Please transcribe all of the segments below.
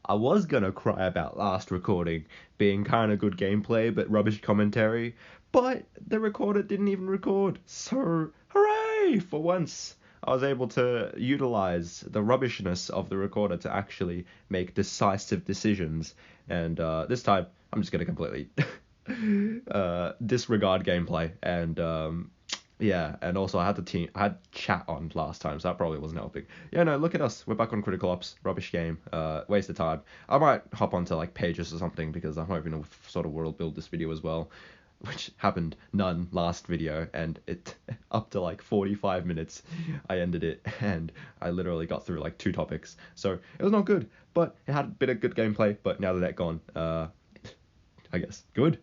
I was gonna cry about last recording being kind of good gameplay but rubbish commentary, but the recorder didn't even record. So, hooray! For once, I was able to utilize the rubbishness of the recorder to actually make decisive decisions. And this time, I'm just gonna completely disregard gameplay and yeah, and also I had chat on last time, so that probably wasn't helping. Yeah, no, look at us. We're back on Critical Ops. Rubbish game. Waste of time. I might hop onto like Pages or something because I'm hoping to sort of world build this video as well, which happened none last video, and it up to like 45 minutes I ended it, and I literally got through like 2 topics. So it was not good, but it had a bit of good gameplay. But now that that's gone, I guess good.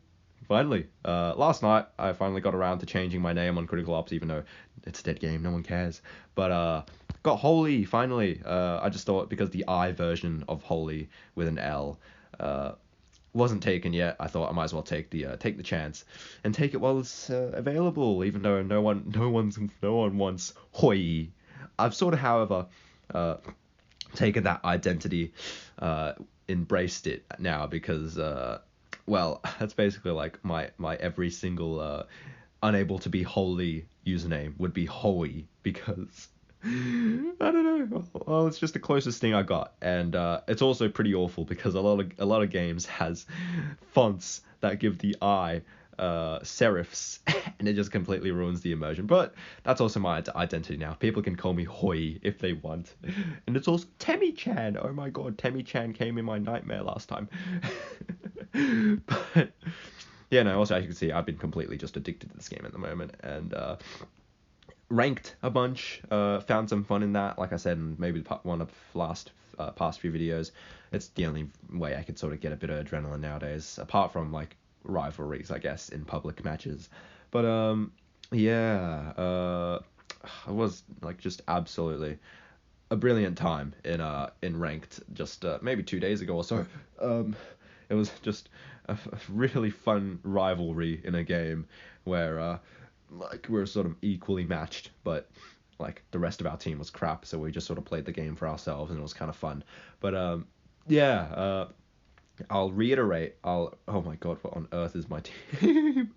Finally, last night I finally got around to changing my name on Critical Ops, even though it's a dead game, no one cares. But got Holy finally. I just thought because the I version of Holy with an L wasn't taken yet, I thought I might as well take the chance and take it while it's available, even though no one wants Hoi. I've sort of, however, taken that identity, embraced it now because well, that's basically like my every single unable to be holy username would be Hoey because I don't know. Well, it's just the closest thing I got, and it's also pretty awful because a lot of games has fonts that give the I serifs, and it just completely ruins the immersion. But that's also my identity now. People can call me Hoi if they want, and it's also Temmie-chan. Oh my god, Temmie-chan came in my nightmare last time. But yeah, no. Also, as you can see, I've been completely just addicted to this game at the moment, and ranked a bunch. Found some fun in that. Like I said, and maybe one of last past few videos, it's the only way I could sort of get a bit of adrenaline nowadays, apart from like rivalries, I guess, in public matches. But yeah, it was like just absolutely a brilliant time in ranked just maybe 2 days ago or so. It was just a really fun rivalry in a game where like we were sort of equally matched, but like the rest of our team was crap, so we just sort of played the game for ourselves, and it was kind of fun. But yeah, I'll reiterate. Oh my god, what on earth is my team?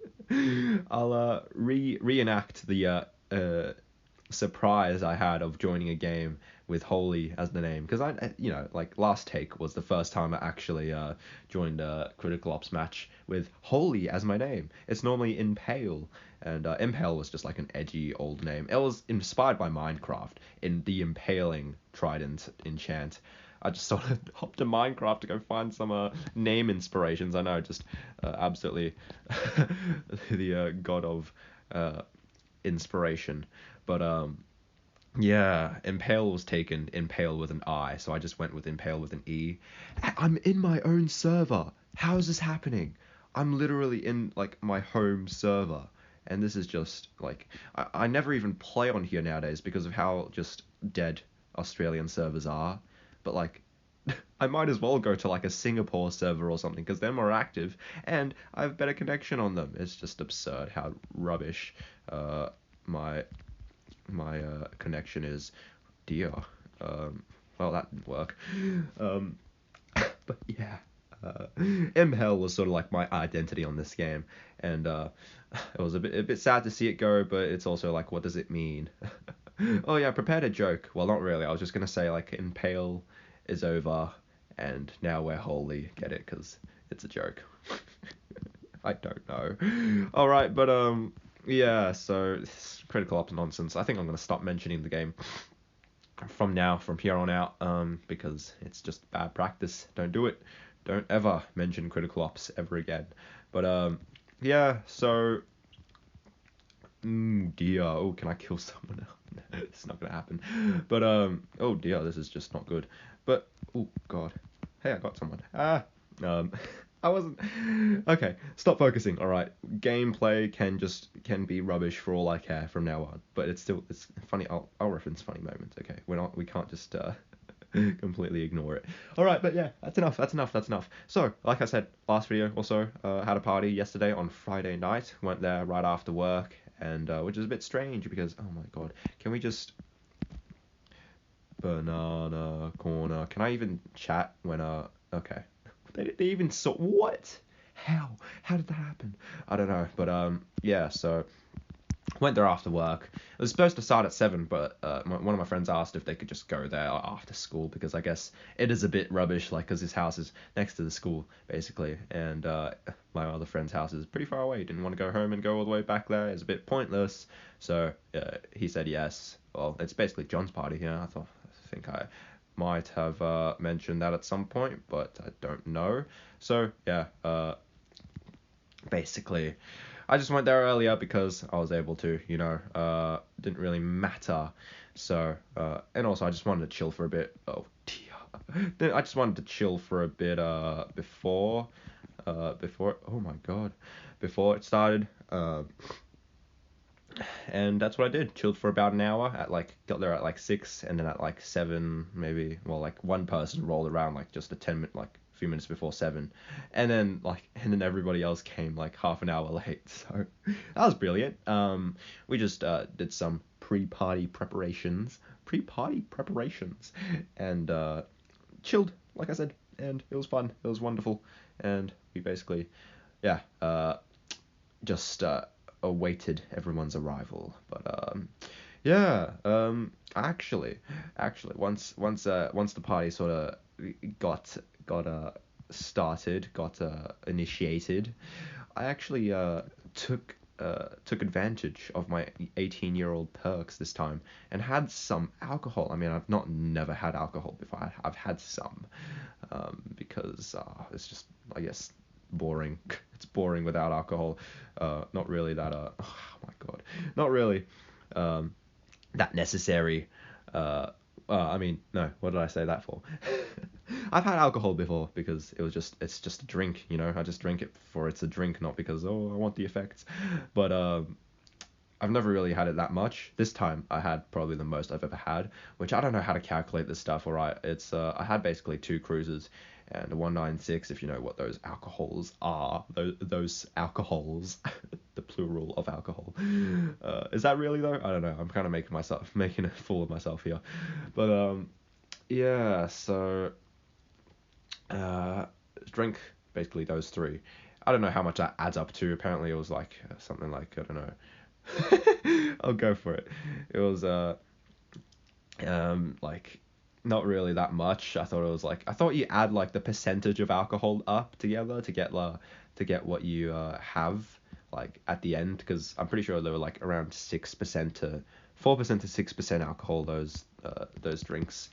I'll reenact the surprise I had of joining a game with Holy as the name, because like last take was the first time I actually joined a Critical Ops match with Holy as my name. It's normally Impale, and Impale was just like an edgy old name. It was inspired by Minecraft in the Impaling Trident enchant. I just sort of hopped to Minecraft to go find some name inspirations. I know, just absolutely the god of inspiration. But yeah, Impale was taken Impale with an I, so I just went with Impale with an E. I'm in my own server. How is this happening? I'm literally in like my home server, and this is just like I never even play on here nowadays because of how just dead Australian servers are. But like I might as well go to like a Singapore server or something because they're more active and I have better connection on them. It's just absurd how rubbish my connection is. Dear. Well, that didn't work. But yeah. Impel was sort of like my identity on this game, and it was a bit sad to see it go, but it's also like, what does it mean? Oh yeah, I prepared a joke. Well, not really. I was just gonna say like Impale is over, and now we're holy. Get it? Because it's a joke. I don't know. All right, but yeah. So this Critical Ops nonsense. I think I'm gonna stop mentioning the game from here on out, because it's just bad practice. Don't do it. Don't ever mention Critical Ops ever again. But yeah. So dear. Oh, can I kill someone else? It's not gonna happen. But oh dear, this is just not good. But oh god, hey, I got someone. Um, I wasn't. Okay, stop focusing. All right, gameplay can be rubbish for all I care from now on. But it's funny. I'll reference funny moments. Okay, we can't just completely ignore it. All right, but yeah, that's enough. So, like I said, last video also, had a party yesterday on Friday night. Went there right after work, and which is a bit strange because, oh my god, can we just banana corner? Can I even chat when Okay. They even saw what? How? How did that happen? I don't know, but yeah. So went there after work. It was supposed to start at 7, but one of my friends asked if they could just go there after school because I guess it is a bit rubbish, like, because his house is next to the school, basically. And my other friend's house is pretty far away. He didn't want to go home and go all the way back there. It's a bit pointless. So he said yes. Well, it's basically John's party here. I think I might have mentioned that at some point, but I don't know. So, yeah, basically. I just went there earlier because I was able to, didn't really matter. So, and also I just wanted to chill for a bit. Oh dear. I just wanted to chill for a bit, oh my god, before it started. And that's what I did. Chilled for about an hour got there at like 6, and then at like 7, maybe, well, like one person rolled around like just a 10 minute, like a few minutes before 7, and then everybody else came like half an hour late. So that was brilliant. We just did some pre-party preparations, and chilled, like I said, and it was fun. It was wonderful, and we basically, yeah, just awaited everyone's arrival. But yeah, actually, once the party sort of got started, got initiated, I actually took advantage of my 18-year-old perks this time and had some alcohol. I mean, I've not never had alcohol before. I've had some, because it's just, I guess, boring. It's boring without alcohol. Not really that oh my god, not really that necessary. I mean, no, what did I say that for? I've had alcohol before because it's just a drink, I just drink it for it's a drink, not because, oh, I want the effects. But I've never really had it that much. This time I had probably the most I've ever had, which I don't know how to calculate this stuff. All right, it's I had basically 2 cruises and a 196, if you know what those alcohols are. Those alcohols, the plural of alcohol. Is that really though? I don't know. I'm kind of making a fool of myself here, but yeah. So drink basically those 3. I don't know how much that adds up to. Apparently it was like something like, I don't know. I'll go for it. It was like not really that much. I thought you add like the percentage of alcohol up together to get what you have like at the end, because I'm pretty sure they were like around 6% to 4% to 6% alcohol, those drinks.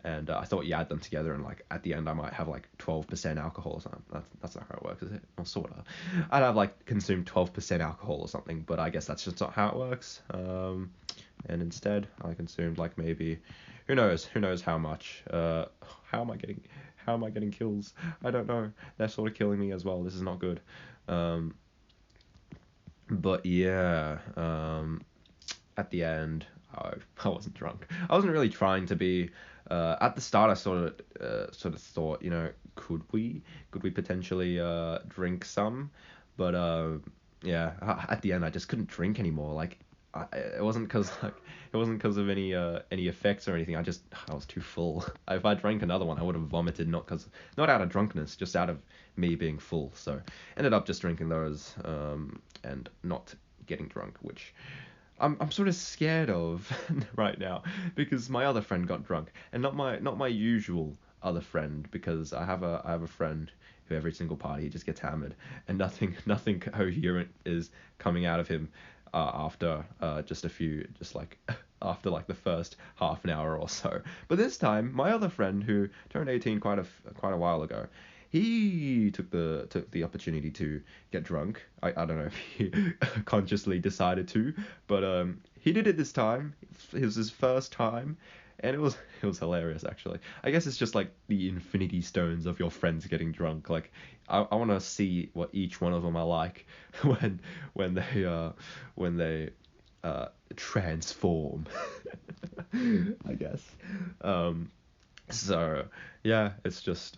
And I thought you add them together, and like at the end I might have like 12% alcohol or something. That's not how it works, is it? Or sort of. I'd have like consumed 12% alcohol or something, but I guess that's just not how it works. And instead I consumed like maybe, who knows how much. How am I getting kills? I don't know. They're sort of killing me as well. This is not good. But yeah. At the end, I wasn't drunk. I wasn't really trying to be. At the start, I sort of thought, could we potentially drink some, but yeah. At the end, I just couldn't drink anymore. Like, it wasn't because of any effects or anything. I was too full. If I drank another one, I would have vomited, not out of drunkenness, just out of me being full. So ended up just drinking those, and not getting drunk, which I'm sort of scared of right now, because my other friend got drunk, and not my usual other friend, because I have a friend who every single party he just gets hammered, and nothing coherent is coming out of him after after like the first half an hour or so. But this time, my other friend, who turned 18 quite a while ago, he took the opportunity to get drunk. I don't know if he consciously decided to, but he did it this time. It was his first time, and it was hilarious, actually. I guess it's just like the infinity stones of your friends getting drunk. Like, I want to see what each one of them are like when they transform. I guess. So yeah, it's just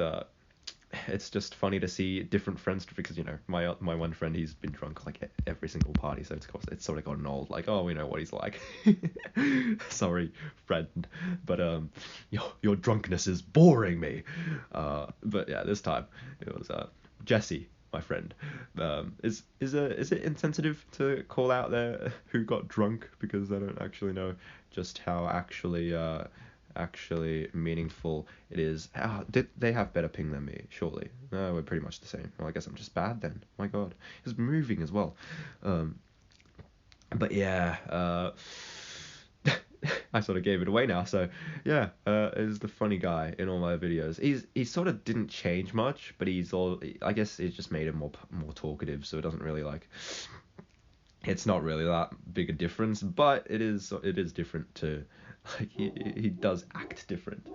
it's just funny to see different friends because my one friend, he's been drunk like every single party, so it's sort of gotten old. Like, oh, we know what he's like. Sorry, friend, but your drunkenness is boring me. But yeah, this time it was Jesse, my friend. Is it insensitive to call out there who got drunk, because I don't actually know just how actually meaningful it is. Did they have better ping than me? Surely. No, we're pretty much the same. Well, I guess I'm just bad then. My God, it's moving as well. But yeah, I sort of gave it away now. So yeah, is the funny guy in all my videos. He sort of didn't change much, but I guess it just made him more talkative. So it doesn't really like. It's not really that big a difference, but it is different too. Like he does act different.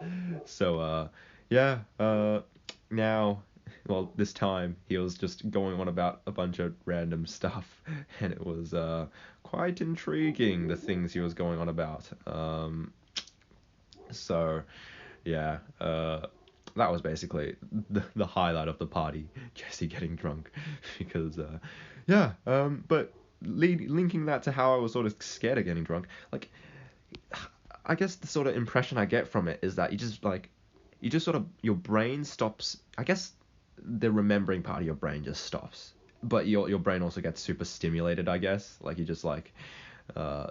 So yeah, now, well, this time he was just going on about a bunch of random stuff, and it was quite intriguing, the things he was going on about. So yeah, that was basically the highlight of the party, Jesse getting drunk, because yeah, but linking that to how I was sort of scared of getting drunk, like, I guess the sort of impression I get from it is that you just sort of, your brain stops. I guess the remembering part of your brain just stops, but your brain also gets super stimulated. I guess, like, you just like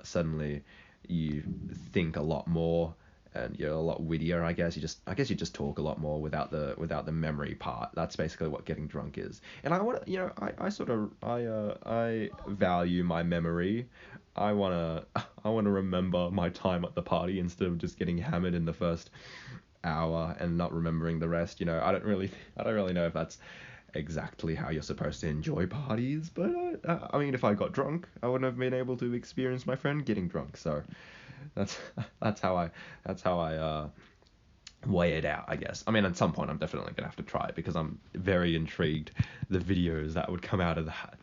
suddenly you think a lot more, and you're a lot wittier. I guess you just talk a lot more without the memory part. That's basically what getting drunk is. And I want to, I value my memory. I want to remember my time at the party instead of just getting hammered in the first hour and not remembering the rest. I don't really know if that's exactly how you're supposed to enjoy parties, but I mean, if I got drunk, I wouldn't have been able to experience my friend getting drunk. So that's that's how I weigh it out, I guess. I mean, at some point I'm definitely gonna have to try it, because I'm very intrigued the videos that would come out of that.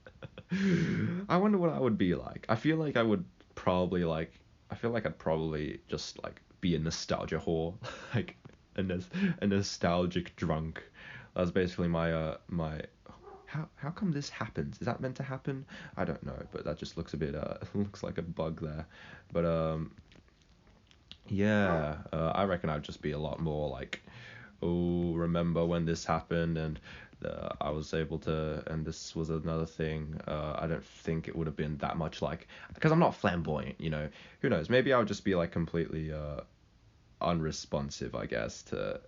I wonder what I would be like. I feel like I'd probably just like be a nostalgia whore, like a nostalgic drunk. That's basically my. How come this happens? Is that meant to happen? I don't know, but that just looks a bit looks like a bug there. But yeah, I reckon I'd just be a lot more like, oh, remember when this happened, and I was able to, and this was another thing. I don't think it would have been that much like, because I'm not flamboyant. Who knows? Maybe I would just be like completely unresponsive, I guess, to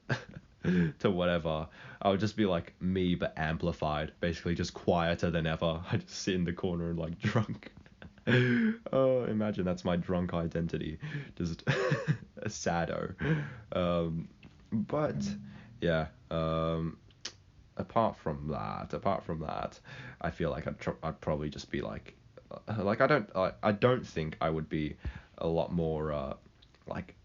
to whatever. I would just be like me but amplified, basically just quieter than ever. I just sit in the corner and like drunk. Oh, imagine that's my drunk identity, just a sado. But yeah, apart from that, I feel like I'd probably just be like I don't think I would be a lot more like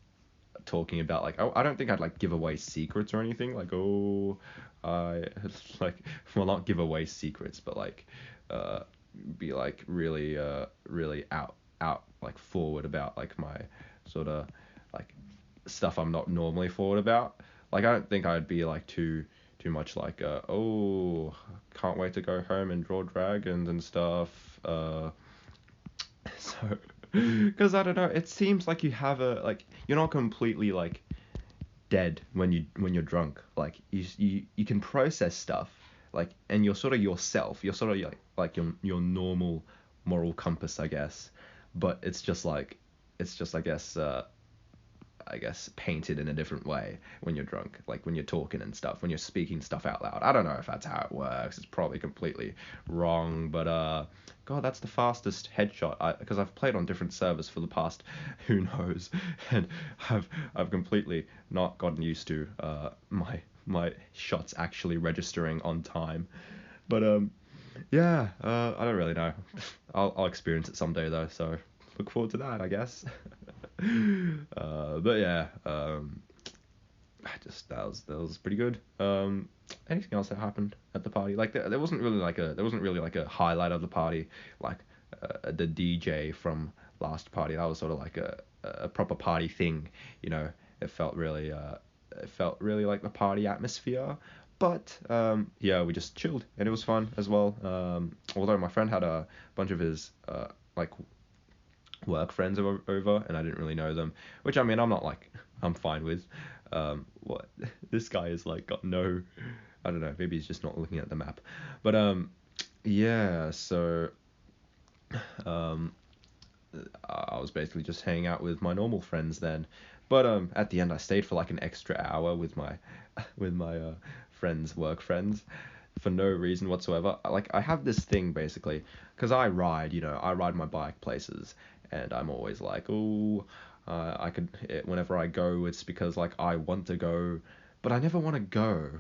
talking about, like, I don't think I'd like give away secrets or anything, like, oh, I like, well, not give away secrets, but like be like really out like forward about like my sort of like stuff I'm not normally forward about. Like, I don't think I'd be like too much like oh, can't wait to go home and draw dragons and stuff. So, because I don't know, it seems like you have like, you're not completely like dead when you're drunk. Like, you can process stuff, like, and you're sort of yourself. You're sort of like your normal moral compass, I guess. But it's just I guess painted in a different way when you're drunk, like when you're talking and stuff, when you're speaking stuff out loud. I don't know if that's how it works. It's probably completely wrong, but God, that's the fastest headshot. Because I've played on different servers for the past, who knows, and I've completely not gotten used to my shots actually registering on time. But yeah, I don't really know. I'll experience it someday though, so look forward to that, I guess. But yeah, that was pretty good. Anything else that happened at the party? Like, there wasn't really like a highlight of the party, like the DJ from last party. That was sort of like a proper party thing. It felt really like the party atmosphere. But yeah, we just chilled and it was fun as well. Although my friend had a bunch of his like work friends over, and I didn't really know them, which I mean I'm not like I'm fine with. What this guy is like got no, I don't know, maybe he's just not looking at the map, but yeah, so um I was basically just hanging out with my normal friends then. But at the end I stayed for like an extra hour with my with my friends, work friends, for no reason whatsoever. Like I have this thing basically, because I ride, I ride my bike places, and I'm always like, oh, whenever I go, it's because like I want to go, but I never want to go.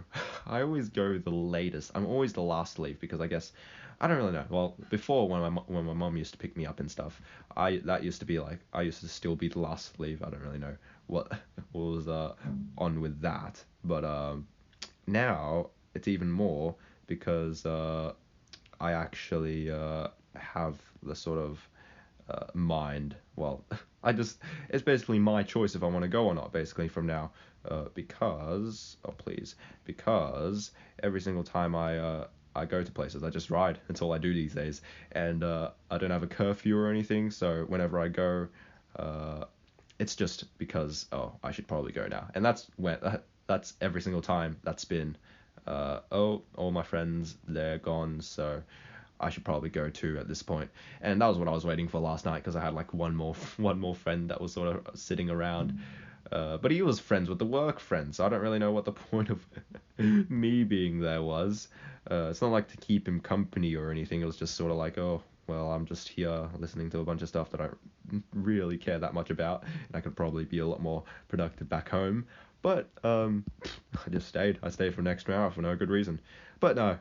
I always go the latest. I'm always the last to leave because I guess I don't really know. Well, before when my mom used to pick me up and stuff, that used to be like I used to still be the last to leave. I don't really know what what was on with that, but now it's even more because I actually have the sort of mind. Well, it's basically my choice if I want to go or not. Basically from now, because every single time I go to places, I just ride. That's all I do these days, and I don't have a curfew or anything. So whenever I go, uh, it's just because I should probably go now, and that's every single time. That's been all my friends they're gone, so I should probably go too at this point. And that was what I was waiting for last night because I had like one more friend that was sort of sitting around. But he was friends with the work friends, so I don't really know what the point of me being there was. It's not like to keep him company or anything. It was just sort of like, oh, well, I'm just here listening to a bunch of stuff that I don't really care that much about, and I could probably be a lot more productive back home. But I just stayed. I stayed for an extra hour for no good reason. But no,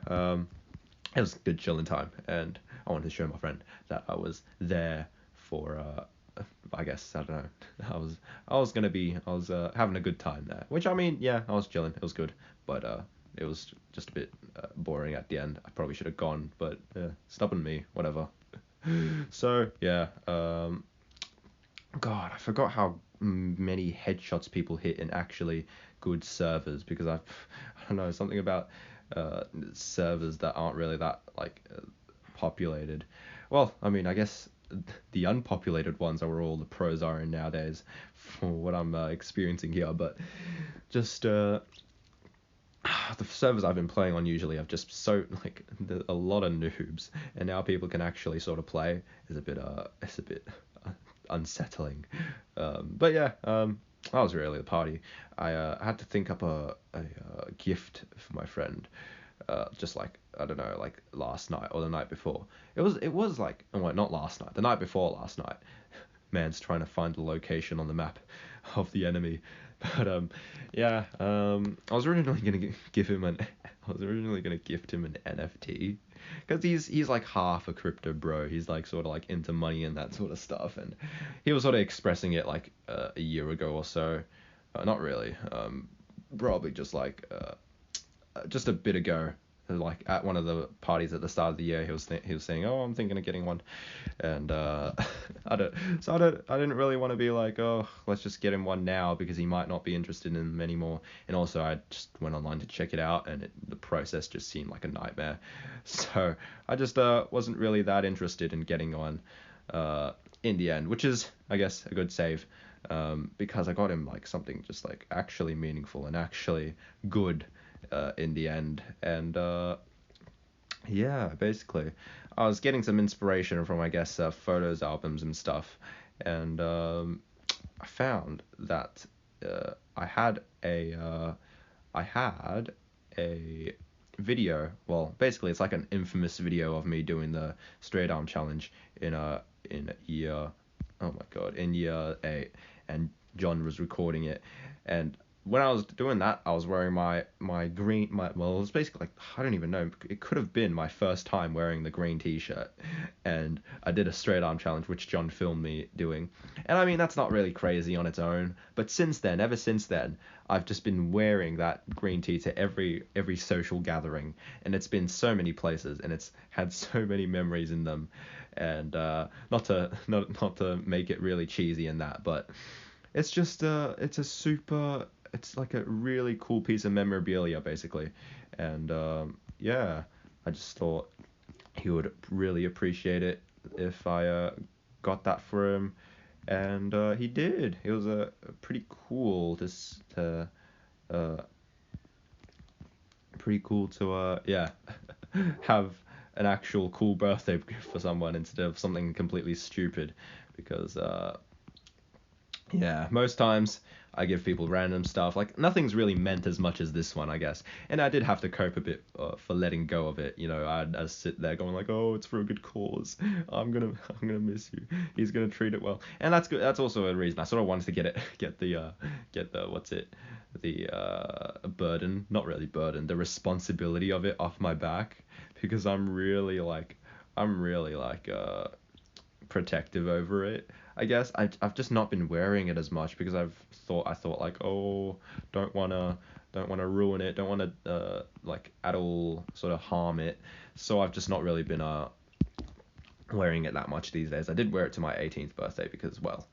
it was a good chilling time, and I wanted to show my friend that I was there for. I guess I don't know. I was having a good time there, which I mean, yeah, I was chilling. It was good, but it was just a bit boring at the end. I probably should have gone, but stubborn me, whatever. So yeah, God, I forgot how many headshots people hit in actually good servers because I don't know, something about servers that aren't really that like populated. Well, I mean, I guess the unpopulated ones are where all the pros are in nowadays, for what I'm experiencing here. But just the servers I've been playing on usually have just a lot of noobs, and now people can actually sort of play is a bit unsettling. But yeah, that was really the party. I had to think up a gift for my friend. Just like I don't know, like last night or the night before. It was like well, not last night, the night before last night. Man's trying to find the location on the map of the enemy. But yeah, I was originally gonna give him an I was originally gonna gift him an NFT because he's like half a crypto bro. He's like sort of like into money and that sort of stuff, and he was sort of expressing it like a year ago or so. Not really. Probably just like just a bit ago, like at one of the parties at the start of the year, he was saying, "Oh, I'm thinking of getting one," and I didn't really want to be like, "Oh, let's just get him one now," because he might not be interested in them anymore. And also, I just went online to check it out, and the process just seemed like a nightmare. So I just wasn't really that interested in getting one in the end, which is, I guess, a good save. Because I got him like something just like actually meaningful and actually good in the end. And yeah, basically, I was getting some inspiration from, I guess, photos, albums, and stuff. And I found that I had a video. Well, basically, it's like an infamous video of me doing the straight arm challenge in year. Oh my god, in year 8, and John was recording it, and when I was doing that, I was wearing my green well, it was basically like I don't even know. It could have been my first time wearing the green t-shirt, and I did a straight arm challenge which John filmed me doing. And I mean that's not really crazy on its own, but ever since then, I've just been wearing that green tee to every social gathering, and it's been so many places, and it's had so many memories in them. And not to make it really cheesy in that, but it's just it's like a really cool piece of memorabilia basically, and yeah, I just thought he would really appreciate it if I got that for him, and he did. It was pretty cool to uh, pretty cool to yeah have an actual cool birthday gift for someone instead of something completely stupid, because yeah, most times I give people random stuff. Like, nothing's really meant as much as this one, I guess. And I did have to cope a bit for letting go of it. You know, I'd sit there going like, oh, it's for a good cause. I'm gonna miss you. He's gonna treat it well, and that's good. That's also a reason I sort of wanted to get the what's it, the burden, not really burden, the responsibility of it off my back, because I'm really like protective over it. I guess I've just not been wearing it as much because I thought like, oh, don't wanna ruin it, don't wanna like at all sort of harm it. So I've just not really been wearing it that much these days. I did wear it to my 18th birthday because, well,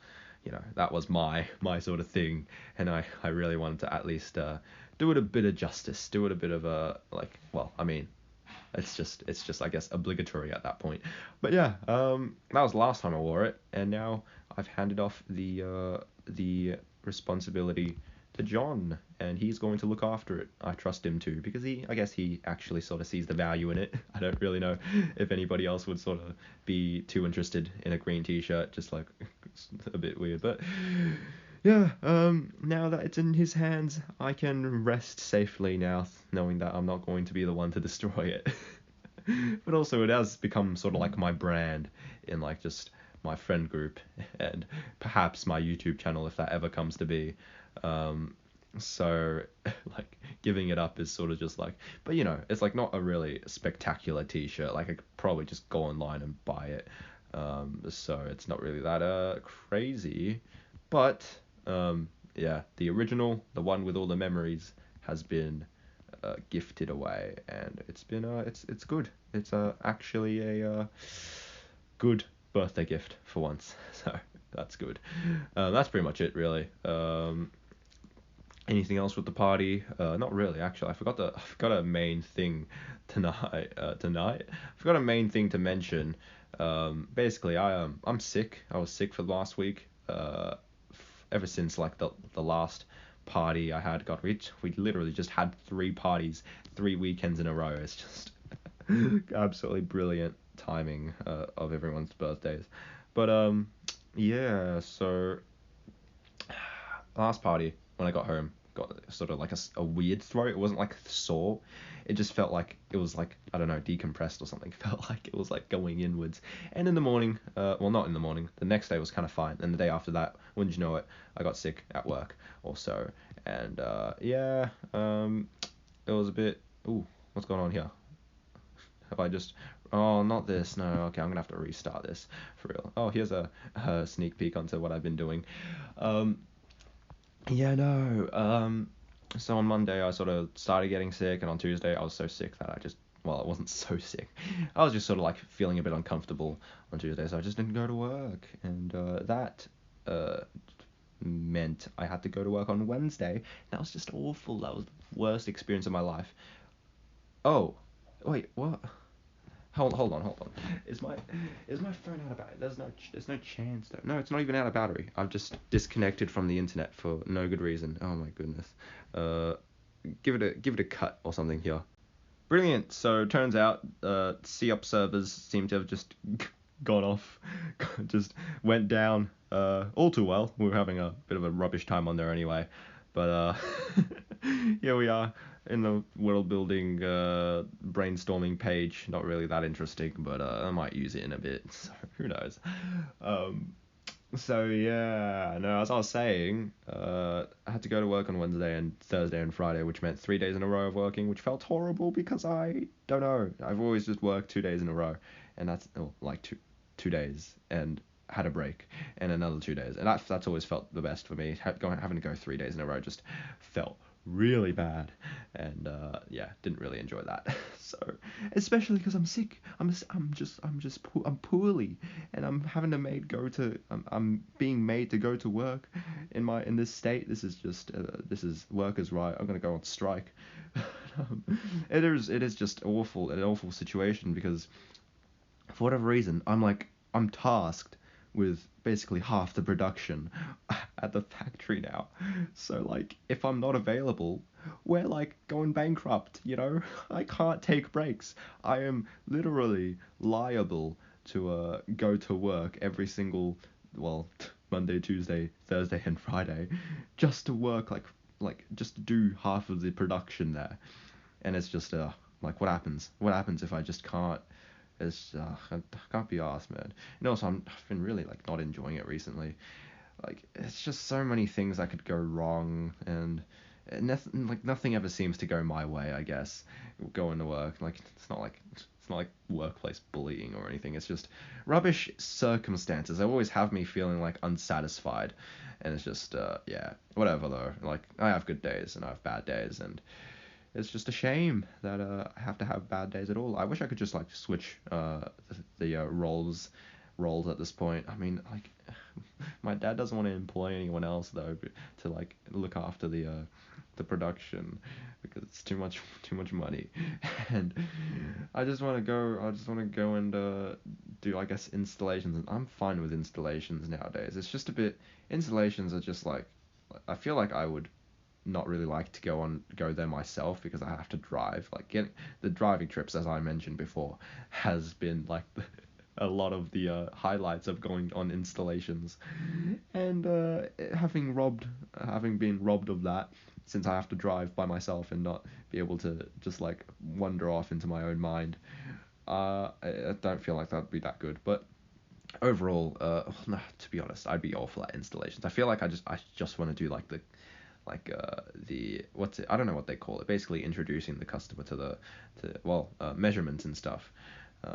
you know, that was my sort of thing, and I really wanted to at least do it a bit of justice, do it a bit of a like, well, I mean, it's just I guess obligatory at that point. But yeah, that was the last time I wore it, and now I've handed off the responsibility to John, and he's going to look after it. I trust him too, because I guess he actually sort of sees the value in it. I don't really know if anybody else would sort of be too interested in a green t-shirt, just like it's a bit weird, but yeah, now that it's in his hands, I can rest safely now, knowing that I'm not going to be the one to destroy it. But also, it has become sort of like my brand in like just my friend group and perhaps my YouTube channel if that ever comes to be. So like giving it up is sort of just like, but you know, it's like not a really spectacular t-shirt. Like I could probably just go online and buy it. So it's not really that crazy, but yeah, the original, the one with all the memories, has been gifted away, and it's been it's good. It's actually a good birthday gift for once. So that's good. That's pretty much it, really. Anything else with the party? Not really, actually. I forgot a main thing tonight. I forgot a main thing to mention. Basically, I'm sick. I was sick for the last week. Ever since like the last party I had. God, we literally just had 3 parties, 3 weekends in a row. It's just absolutely brilliant timing of everyone's birthdays. But yeah. So last party, when I got home, got sort of like a weird throat. It wasn't like sore. It just felt like it was like, I don't know, decompressed or something. Felt like it was like going inwards. And in the morning, well, not in the morning. The next day was kind of fine. And the day after that, wouldn't you know it, I got sick at work also. And yeah, it was a bit. Ooh, what's going on here? Have I just? Oh, not this. No. Okay, I'm gonna have to restart this for real. Oh, here's a sneak peek onto what I've been doing. Um, yeah, no. So on Monday I sort of started getting sick, and on Tuesday I was so sick that I just, well, I wasn't so sick. I was just sort of like feeling a bit uncomfortable on Tuesday, so I just didn't go to work, and that uh meant I had to go to work on Wednesday. That was just awful. That was the worst experience of my life. Oh, wait, what? Hold on. Is my phone out of battery? There's no chance though. No, it's not even out of battery. I've just disconnected from the internet for no good reason. Oh my goodness. Uh, give it a cut or something here. Brilliant. So turns out C-up servers seem to have just gone off, just went down. All too well. We were having a bit of a rubbish time on there anyway, but here we are in the world building brainstorming page. Not really that interesting, but I might use it in a bit. So who knows? Um, so yeah, no, as I was saying, I had to go to work on Wednesday and Thursday and Friday, which meant 3 days in a row of working, which felt horrible because I don't know. I've always just worked 2 days in a row, and that's like two days and had a break and another 2 days, and that's always felt the best for me. Having to go 3 days in a row just felt really bad, and yeah, didn't really enjoy that. So especially because I'm sick, I'm poorly, and I'm being made to go to work in this state. This is just this is workers' right. I'm gonna go on strike. It is just awful, an awful situation because for whatever reason, I'm tasked with basically half the production at the factory now. So like if I'm not available, we're like going bankrupt, you know? I can't take breaks. I am literally liable to go to work every single well, Monday, Tuesday, Thursday and Friday just to work like just to do half of the production there. And it's just like what happens? What happens if I just can't I can't be asked, man. And also, I've been really like not enjoying it recently. Like it's just so many things that could go wrong, and nothing ever seems to go my way. I guess going to work, like it's not like workplace bullying or anything. It's just rubbish circumstances. They always have me feeling like unsatisfied, and it's just yeah, whatever though. Like I have good days and I have bad days, and it's just a shame that I have to have bad days at all. I wish I could just like switch the roles at this point. I mean, like my dad doesn't want to employ anyone else though to like look after the production because it's too much money. And I just want to go and do I guess installations. And I'm fine with installations nowadays. It's just a bit installations are just like I feel like I would not really like to go there myself because I have to drive. Like getting the driving trips, as I mentioned before, has been like a lot of the highlights of going on installations, and having been robbed of that since I have to drive by myself and not be able to just like wander off into my own mind. I don't feel like that'd be that good, but overall, no, to be honest, I'd be awful at installations. I feel like I just want to do like the what's it, I don't know what they call it, basically introducing the customer to measurements and stuff,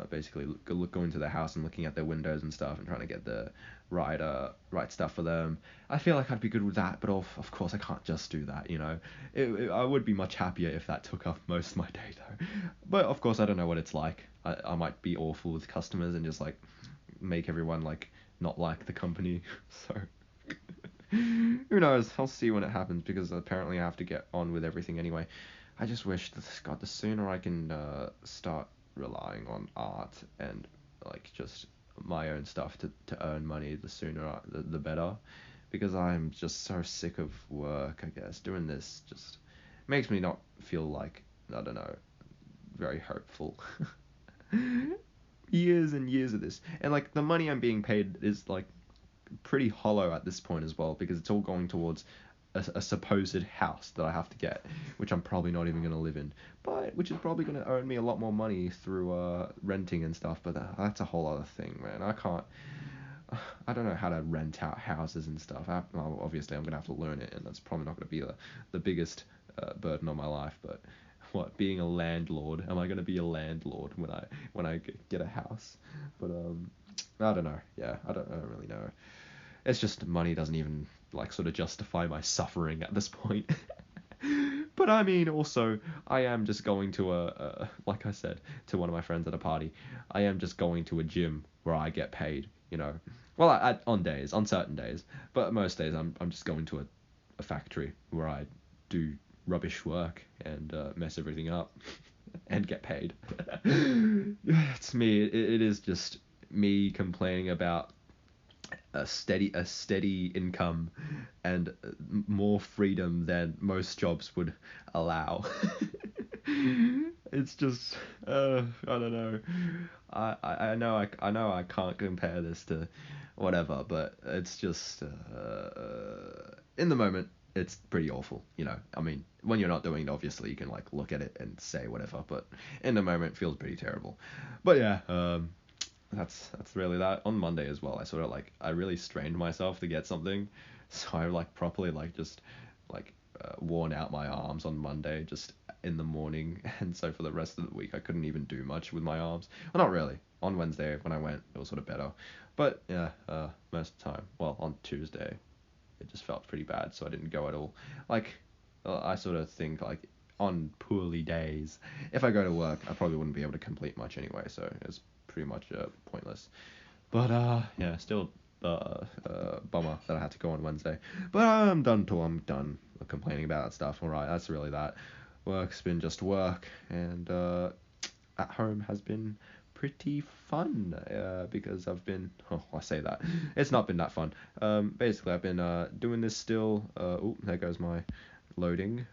basically going to their house and looking at their windows and stuff and trying to get the right stuff for them. I feel like I'd be good with that, but of course I can't just do that, you know. I would be much happier if that took up most of my day though, but of course I don't know what it's like. I might be awful with customers and just like make everyone like not like the company. So who knows? I'll see when it happens because apparently I have to get on with everything anyway. I just wish that God, the sooner I can start relying on art and like just my own stuff to earn money, the sooner the better. Because I'm just so sick of work. I guess doing this just makes me not feel like I don't know, very hopeful. Years and years of this, and like the money I'm being paid is like pretty hollow at this point as well because it's all going towards a supposed house that I have to get, which I'm probably not even going to live in, but which is probably going to earn me a lot more money through renting and stuff. But that's a whole other thing, man. I don't know how to rent out houses and stuff. Well, obviously, I'm going to have to learn it, and that's probably not going to be the biggest burden on my life. But what, being a landlord? Am I going to be a landlord when I get a house? But I don't know. Yeah, I don't really know. It's just money doesn't even like sort of justify my suffering at this point. But I mean, also, I am just going to like I said to one of my friends at a party, I am just going to a gym where I get paid, you know. Well, on certain days, but most days I'm just going to a factory where I do rubbish work and mess everything up and get paid. It's me. It is just me complaining about a steady income and more freedom than most jobs would allow. It's just I don't know. I know I can't compare this to whatever, but it's just in the moment it's pretty awful, you know. I mean, when you're not doing it, obviously you can like look at it and say whatever, but in the moment it feels pretty terrible. But yeah, that's really that. On Monday as well, I really strained myself to get something, so I like properly like just like worn out my arms on Monday just in the morning, and so for the rest of the week I couldn't even do much with my arms. Well, not really. On Wednesday when I went, it was sort of better, but yeah, most of the time, well, on Tuesday, it just felt pretty bad, so I didn't go at all. Like, I sort of think like on poorly days, if I go to work, I probably wouldn't be able to complete much anyway, so it's pretty much pointless. But yeah, still bummer that I had to go on Wednesday. But I'm done till I'm done complaining about that stuff. All right, that's really that. work's been just work, and at home has been pretty fun, because I've been, oh, I say that, it's not been that fun. Basically I've been doing this still. Oh, there goes my loading.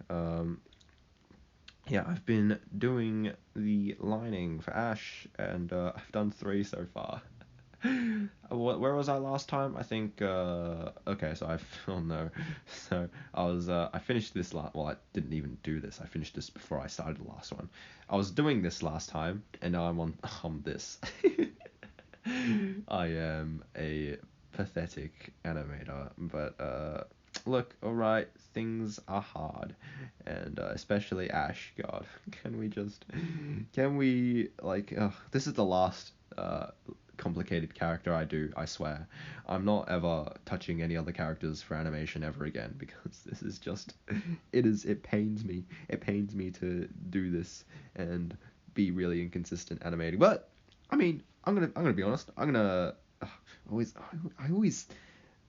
Yeah, I've been doing the lining for Ash, and I've done 3 so far. Where was I last time? I think, okay, so oh no. So I finished this well, I didn't even do this. I finished this before I started the last one. I was doing this last time, and now I'm on this. I am a pathetic animator, but look, alright, things are hard, and especially Ash. God, can we like? This is the last complicated character I do. I swear, I'm not ever touching any other characters for animation ever again, because this is just, it pains me. It pains me to do this and be really inconsistent animating, but I mean, I'm gonna be honest. Always I always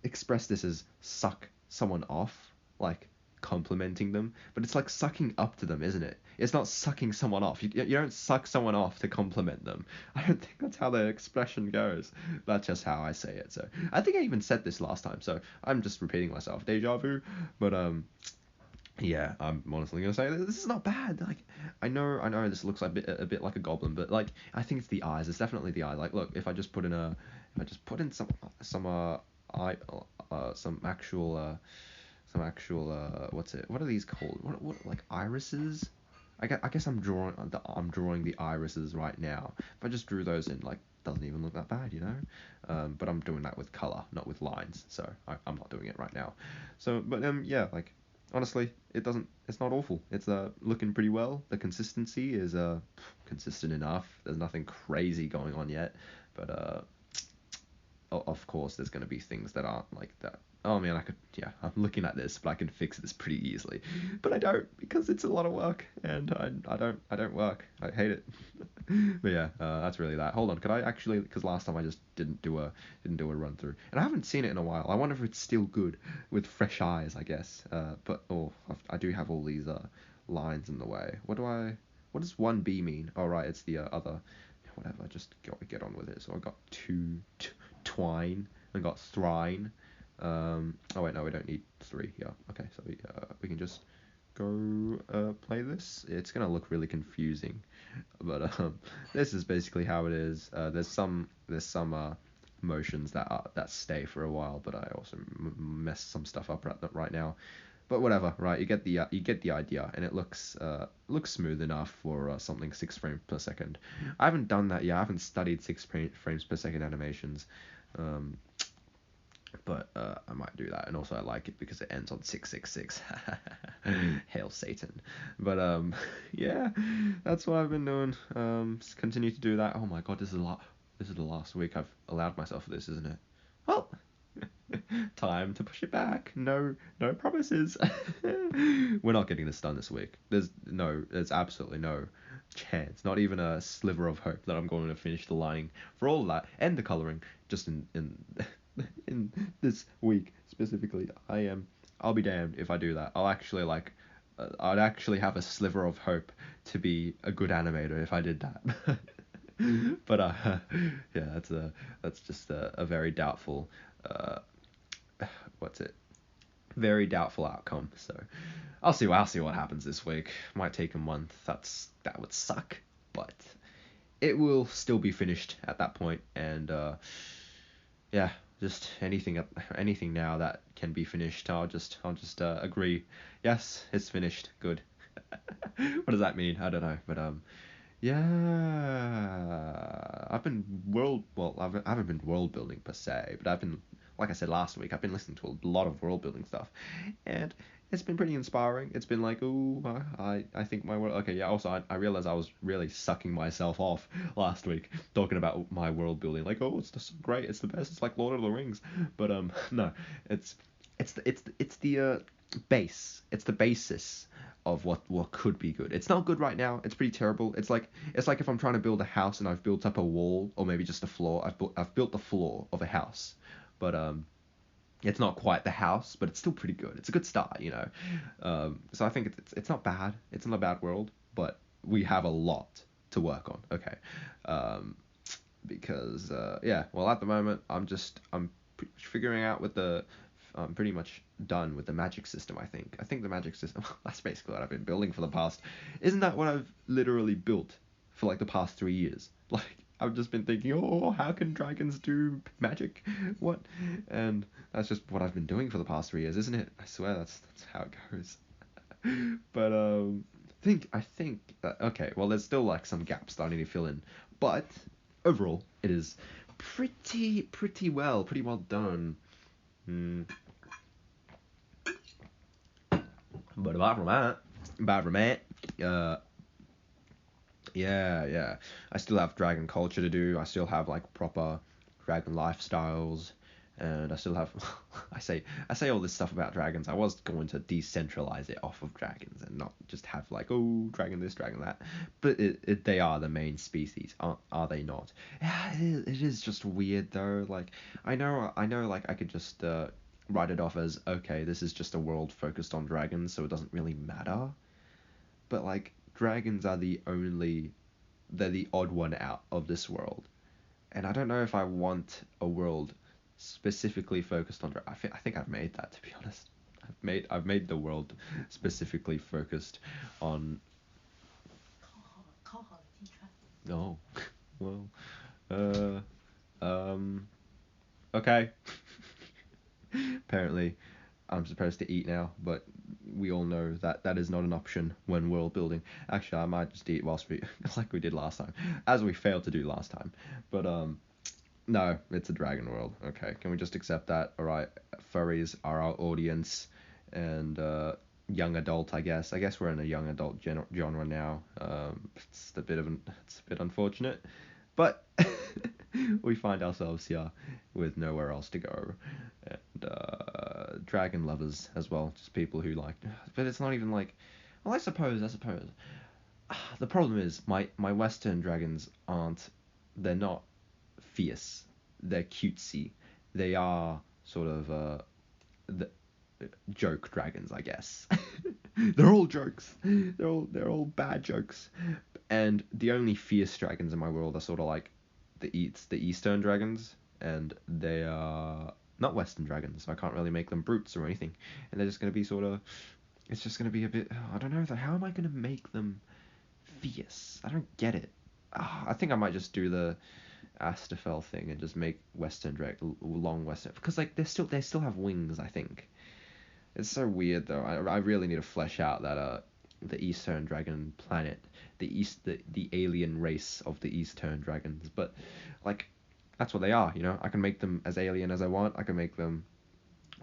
express this as suck someone off, like complimenting them, but it's like sucking up to them, isn't it? It's not sucking someone off. You don't suck someone off to compliment them. I don't think that's how the expression goes. That's just how I say it. So I think I even said this last time, so I'm just repeating myself. Deja vu. But yeah, I'm honestly gonna say this is not bad. Like, I know this looks like a bit like a goblin, but like I think it's the eyes. It's definitely the eye. Like, look, if I just put in some eye some actual what are these called? What like irises? I guess I'm drawing the irises right now. If I just drew those in, like, doesn't even look that bad, you know. But I'm doing that with color, not with lines. So I'm not doing it right now. So, but yeah, like, honestly, it's not awful. It's looking pretty well. The consistency is consistent enough. There's nothing crazy going on yet, but of course there's going to be things that aren't like that. Oh man, I'm looking at this, but I can fix this pretty easily. But I don't, because it's a lot of work, and I don't work. I hate it. But yeah, that's really that. Hold on, could I actually, because last time I just didn't do a run through, and I haven't seen it in a while. I wonder if it's still good with fresh eyes, I guess. But I do have all these lines in the way. What does 1B mean? Oh right, it's the other, whatever. Just get on with it. So I got twine, and got thrine. Oh wait, no, we don't need 3. Yeah, okay, so we can just go play this. It's gonna look really confusing, but this is basically how it is. There's some motions that stay for a while, but I also messed some stuff up right now. But whatever, right? You get the idea, and it looks smooth enough for something 6 frames per second. I haven't done that yet. I haven't studied 6 frames per second animations. But I might do that, and also I like it because it ends on 666. Hail Satan. But yeah, that's what I've been doing. Just continue to do that. Oh my god, this is the last week I've allowed myself for this, isn't it? Well, time to push it back. No promises. We're not getting this done this week. There's absolutely no chance, not even a sliver of hope that I'm going to finish the lining for all of that and the coloring just in in this week specifically. I'll be damned if I do that. I'd actually have a sliver of hope to be a good animator if I did that. But yeah, that's just a very doubtful what's it? Very doubtful outcome. So I'll see what happens this week. Might take a month. That would suck, but it will still be finished at that point, and yeah, just anything now that can be finished, I'll just agree. Yes, it's finished. Good. What does that mean? I don't know, but yeah, I haven't been world building per se, but I've been, like I said last week, I've been listening to a lot of world building stuff, and it's been pretty inspiring. It's been like, ooh, I think my world. Okay, yeah. Also, I realized I was really sucking myself off last week talking about my world building. Like, oh, it's just great. It's the best. It's like Lord of the Rings. But no, it's the base. It's the basis of what could be good. It's not good right now. It's pretty terrible. It's like if I'm trying to build a house and I've built up a wall or maybe just a floor. I've built the floor of a house, but It's not quite the house, but it's still pretty good. It's a good start, you know. So I think it's not bad. It's not a bad world, but we have a lot to work on. Okay. Um, because yeah, well at the moment figuring out with the I'm pretty much done with the magic system. I think the magic system that's basically what I've been building for the past. Isn't that what I've literally built for like the past 3 years? Like I've just been thinking, oh, how can dragons do magic? What? And that's just what I've been doing for the past 3 years, isn't it? I swear that's how it goes. But I think that okay, well there's still like some gaps that I need to fill in, but overall it is pretty well done. Mm. But apart from that, uh, yeah, I still have dragon culture to do. I still have like proper dragon lifestyles, and I still have. I say all this stuff about dragons. I was going to decentralize it off of dragons and not just have like, oh, dragon this, dragon that. But they are the main species, are they not? Yeah, it is just weird though. Like I know, like I could just write it off as okay, this is just a world focused on dragons, so it doesn't really matter. But like dragons are they're the odd one out of this world, and I don't know if I want a world specifically focused on I think I've made that, to be honest. I've made the world specifically focused on. No. Well, uh um okay. Apparently I'm supposed to eat now, but we all know that that is not an option when world building. Actually, I might just eat whilst we like we did last time, as we failed to do last time. But no, it's a dragon world. Okay, can we just accept that? All right, furries are our audience, and young adult, I guess. I guess we're in a young adult genre now. It's a bit unfortunate, but we find ourselves here with nowhere else to go, and dragon lovers as well, just people who like. But it's not even like. Well, I suppose. The problem is my Western dragons aren't. They're not fierce. They're cutesy. They are sort of the joke dragons, I guess. They're all jokes. They're all bad jokes. And the only fierce dragons in my world are sort of like the Eastern dragons, and they are not Western dragons, so I can't really make them brutes or anything. And they're just gonna be sort of. It's just gonna be a bit. I don't know. How am I gonna make them fierce? I don't get it. I think I might just do the Astafel thing and just make long Western, because like they still have wings, I think. It's so weird though. I really need to flesh out that the Eastern Dragon planet, the alien race of the Eastern Dragons. But like that's what they are, you know. I can make them as alien as I want. I can make them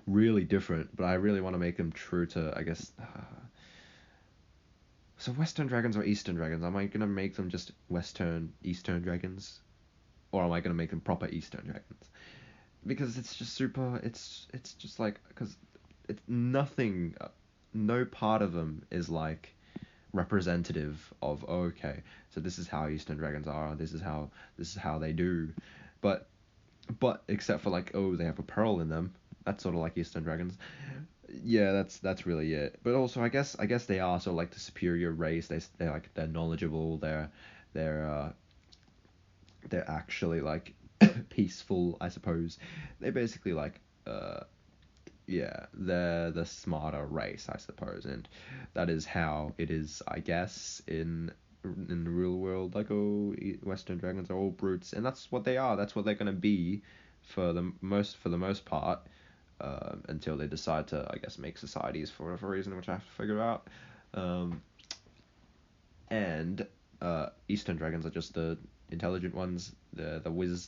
really different, but I really want to make them true to, I guess. So Western dragons or Eastern dragons? Am I gonna make them just Eastern dragons, or am I gonna make them proper Eastern dragons? Because it's just super. It's just like because it's nothing. No part of them is like representative of, oh, okay, so this is how Eastern dragons are. This is how they do. But except for like, oh, they have a pearl in them. That's sort of like Eastern dragons. Yeah, that's really it. But also, I guess they are sort of like the superior race. They're knowledgeable. They're they're actually like peaceful, I suppose. They're basically like yeah, they're the smarter race, I suppose, and that is how it is, I guess, in the real world. Like, oh, Western dragons are all brutes, and that's what they are. That's what they're gonna be for the most part, until they decide to, I guess, make societies for whatever reason, which I have to figure out. Um, and Eastern dragons are just the intelligent ones, the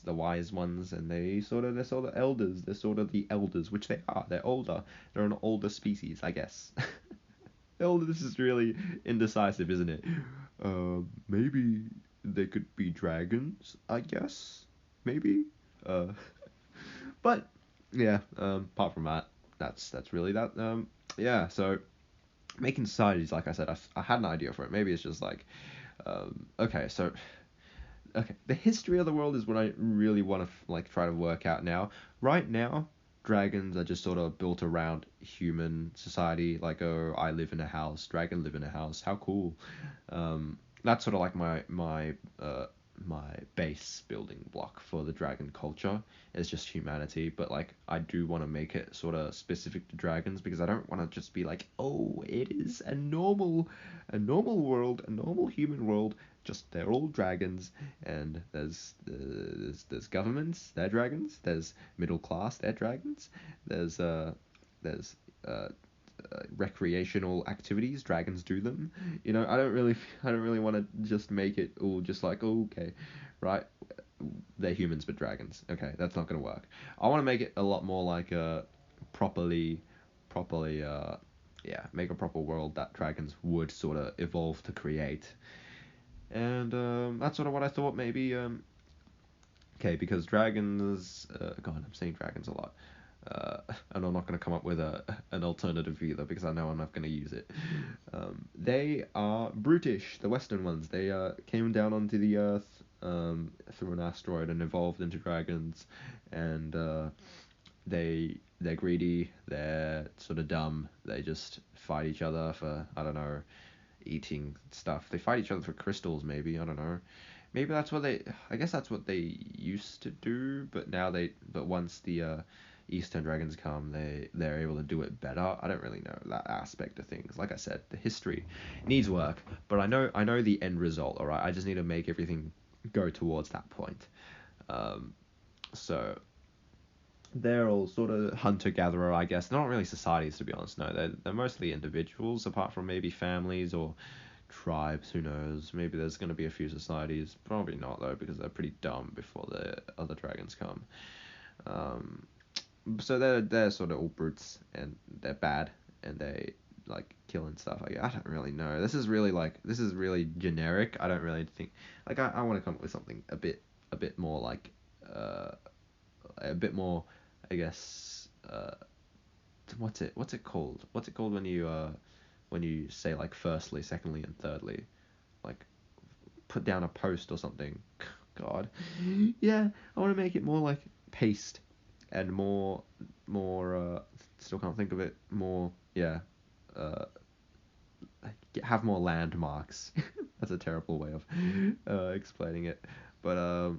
wise ones, and they're sort of elders. They're sort of the elders, which they are. They're older. They're an older species, I guess. This is really indecisive, isn't it? Maybe they could be dragons, I guess. Maybe. Uh, but yeah. Apart from that, that's really that. Yeah. So making societies, like I said, I had an idea for it. Maybe it's just like, okay, so okay, the history of the world is what I really want to like try to work out now. Right now, dragons are just sort of built around human society. Like, oh, I live in a house, dragon live in a house. How cool. That's sort of like my base building block for the dragon culture is just humanity. But like, I do want to make it sort of specific to dragons because I don't want to just be like, oh, it is a normal world, a normal human world. Just they're all dragons, and there's governments, they're dragons. There's middle class, they're dragons. There's recreational activities, dragons do them. I don't really want to just make it all just like, oh, okay, right, they're humans but dragons. Okay, that's not gonna work. I want to make it a lot more like a properly yeah, make a proper world that dragons would sort of evolve to create. And that's sort of what I thought maybe. Okay, because dragons. God, I'm saying dragons a lot. And I'm not going to come up with an alternative either because I know I'm not going to use it. They are brutish, the Western ones. They came down onto the Earth through an asteroid and evolved into dragons, and they're greedy. They're sort of dumb. They just fight each other for, I don't know, eating stuff. They fight each other for crystals, maybe. I don't know. Maybe that's what they. I guess that's what they used to do, but now they. But once the Eastern dragons come, they're able to do it better. I don't really know that aspect of things. Like I said, the history needs work, but I know the end result. All right, I just need to make everything go towards that point. So they're all sort of hunter-gatherer, I guess. They're not really societies, to be honest. No, they're mostly individuals, apart from maybe families or tribes. Who knows? Maybe there's going to be a few societies. Probably not, though, because they're pretty dumb before the other dragons come. So they're sort of all brutes, and they're bad, and they like kill and stuff. I don't really know. This is really generic. I don't really think like I want to come up with something a bit more like a bit more, I guess, what's it called? What's it called when you say like firstly, secondly, and thirdly, like put down a post or something. God, yeah, I want to make it more like paste and more still can't think of it, more, yeah, uh have more landmarks. That's a terrible way of explaining it, but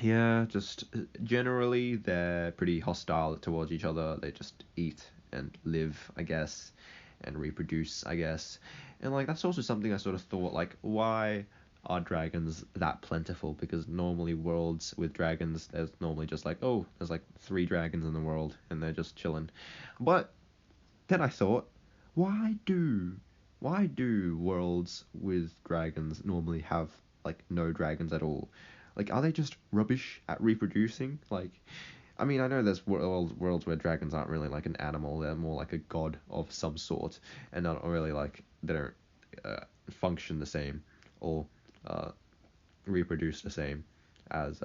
yeah, just generally they're pretty hostile towards each other. They just eat and live, I guess, and reproduce, I guess. And like that's also something I sort of thought like, why are dragons that plentiful? Because normally worlds with dragons, there's normally just like, oh, there's like 3 dragons in the world and they're just chilling. But then I thought, why do worlds with dragons normally have like no dragons at all? Like, are they just rubbish at reproducing? Like, I mean, I know there's worlds where dragons aren't really like an animal; they're more like a god of some sort, and not really like they don't function the same or uh, reproduce the same as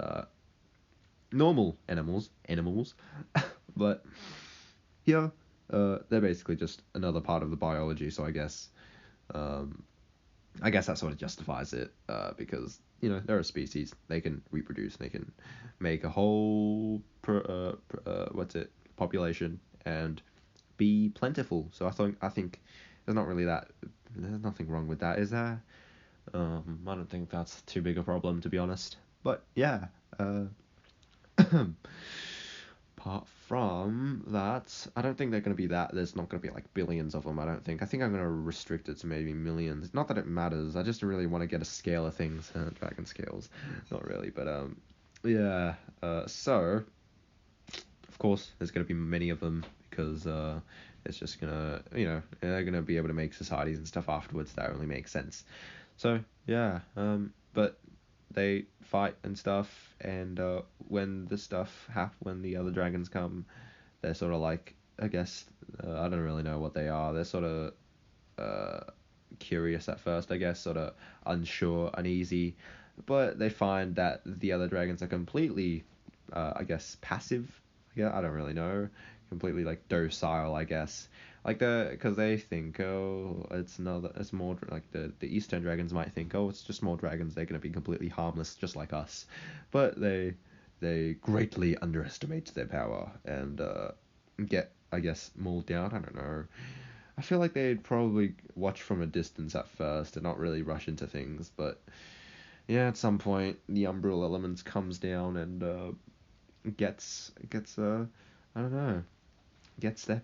normal animals. But yeah, they're basically just another part of the biology. So um, I guess that sort of justifies it, because they're a species. They can reproduce. They can make a whole what's it population and be plentiful. So I think there's not really that. There's nothing wrong with that, is there? I don't think that's too big a problem, to be honest. But yeah. Apart from that, I don't think they're going to be that. There's not going to be like billions of them, I don't think. I think I'm going to restrict it to maybe millions. Not that it matters. I just really want to get a scale of things. Dragon scales. Not really, but yeah. So, of course, there's going to be many of them because it's just going to, they're going to be able to make societies and stuff afterwards that only makes sense. So, yeah. But they fight and stuff, and when the other dragons come, they're sort of like, I guess, I don't really know what they are. They're sort of curious at first, I guess, sort of unsure, uneasy, but they find that the other dragons are completely, I guess, passive. Yeah, I don't really know. Completely like docile, I guess. Like because they think, oh, it's more like the Eastern dragons might think, oh, it's just more dragons. They're gonna be completely harmless, just like us, but they greatly underestimate their power and get, I guess, mauled down. I don't know. I feel like they'd probably watch from a distance at first and not really rush into things, but yeah, at some point the Umbral Elements comes down and gets I don't know, gets their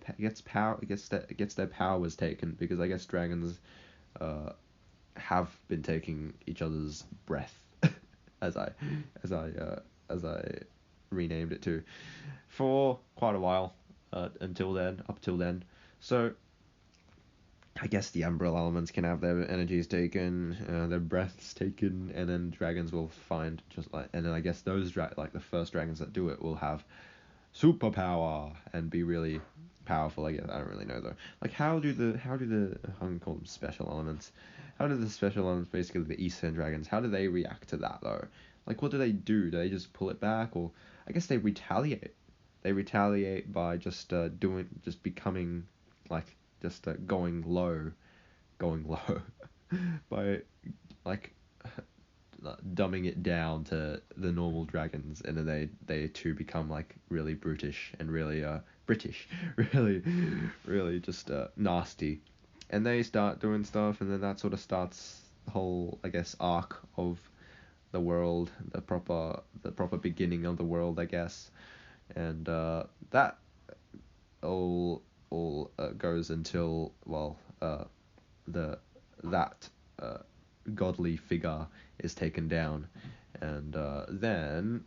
powers taken, because I guess dragons uh have been taking each other's breath, as I as I as I renamed it to, for quite a while, up till then. So I guess the Umbral Elements can have their energies taken, their breaths taken, and then dragons will find just like, and then I guess like the first dragons that do it will have superpower and be really powerful. I guess I don't really know though. Like how do the I'm gonna call them special elements? How do the special elements, basically the Eastern dragons, how do they react to that though? Like what do they do? Do they just pull it back, or I guess they retaliate? They retaliate by just becoming like going low, going low, by like dumbing it down to the normal dragons, and then they too become like really brutish and really British, really really just nasty, and they start doing stuff, and then that sort of starts the whole, I guess, arc of the world, the proper beginning of the world, I guess, and that all goes until, well, the that godly figure is taken down, and then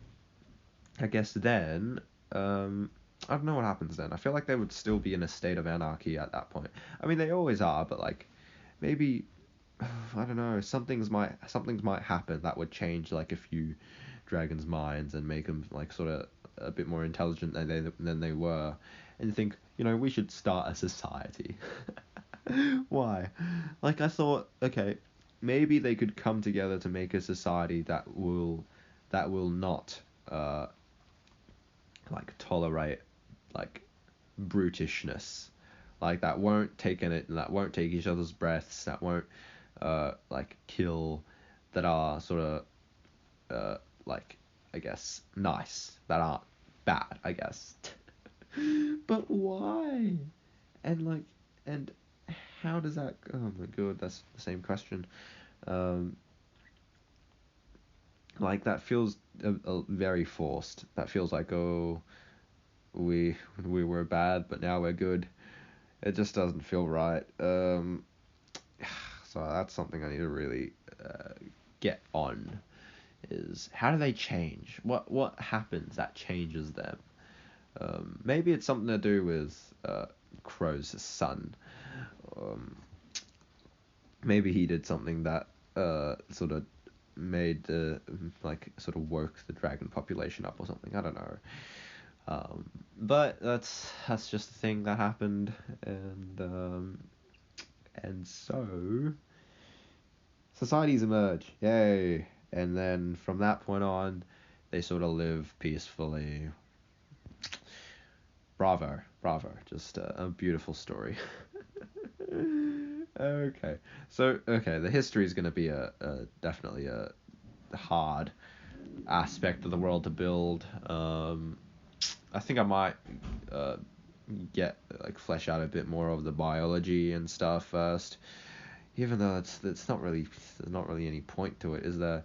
I guess then I don't know what happens then. I feel like they would still be in a state of anarchy at that point. I mean, they always are, but like maybe I don't know. Something's might happen that would change like a few dragons' minds and make them like sort of a bit more intelligent than they were, and think, we should start a society. Why? Like I thought, okay, maybe they could come together to make a society that will not uh like tolerate like brutishness, like that won't take each other's breaths, that won't like kill, that are sort of like, I guess, nice, that aren't bad, I guess. But why? And like, and how does that? Oh my god, that's the same question. Um, like that feels very forced. That feels like, oh, we were bad, but now we're good. It just doesn't feel right. So that's something I need to really get on. Is how do they change? What happens that changes them? Maybe it's something to do with Crow's son. Um, Maybe he did something that sort of made like sort of woke the dragon population up or something. I don't know. But that's just the thing that happened, and so societies emerge. Yay! And then from that point on, they sort of live peacefully. Bravo, bravo! Just a beautiful story. Okay, the history is going to be definitely a hard aspect of the world to build. I think I might uh, get like flesh out a bit more of the biology and stuff first, even though it's not really, there's not really any point to it, is there?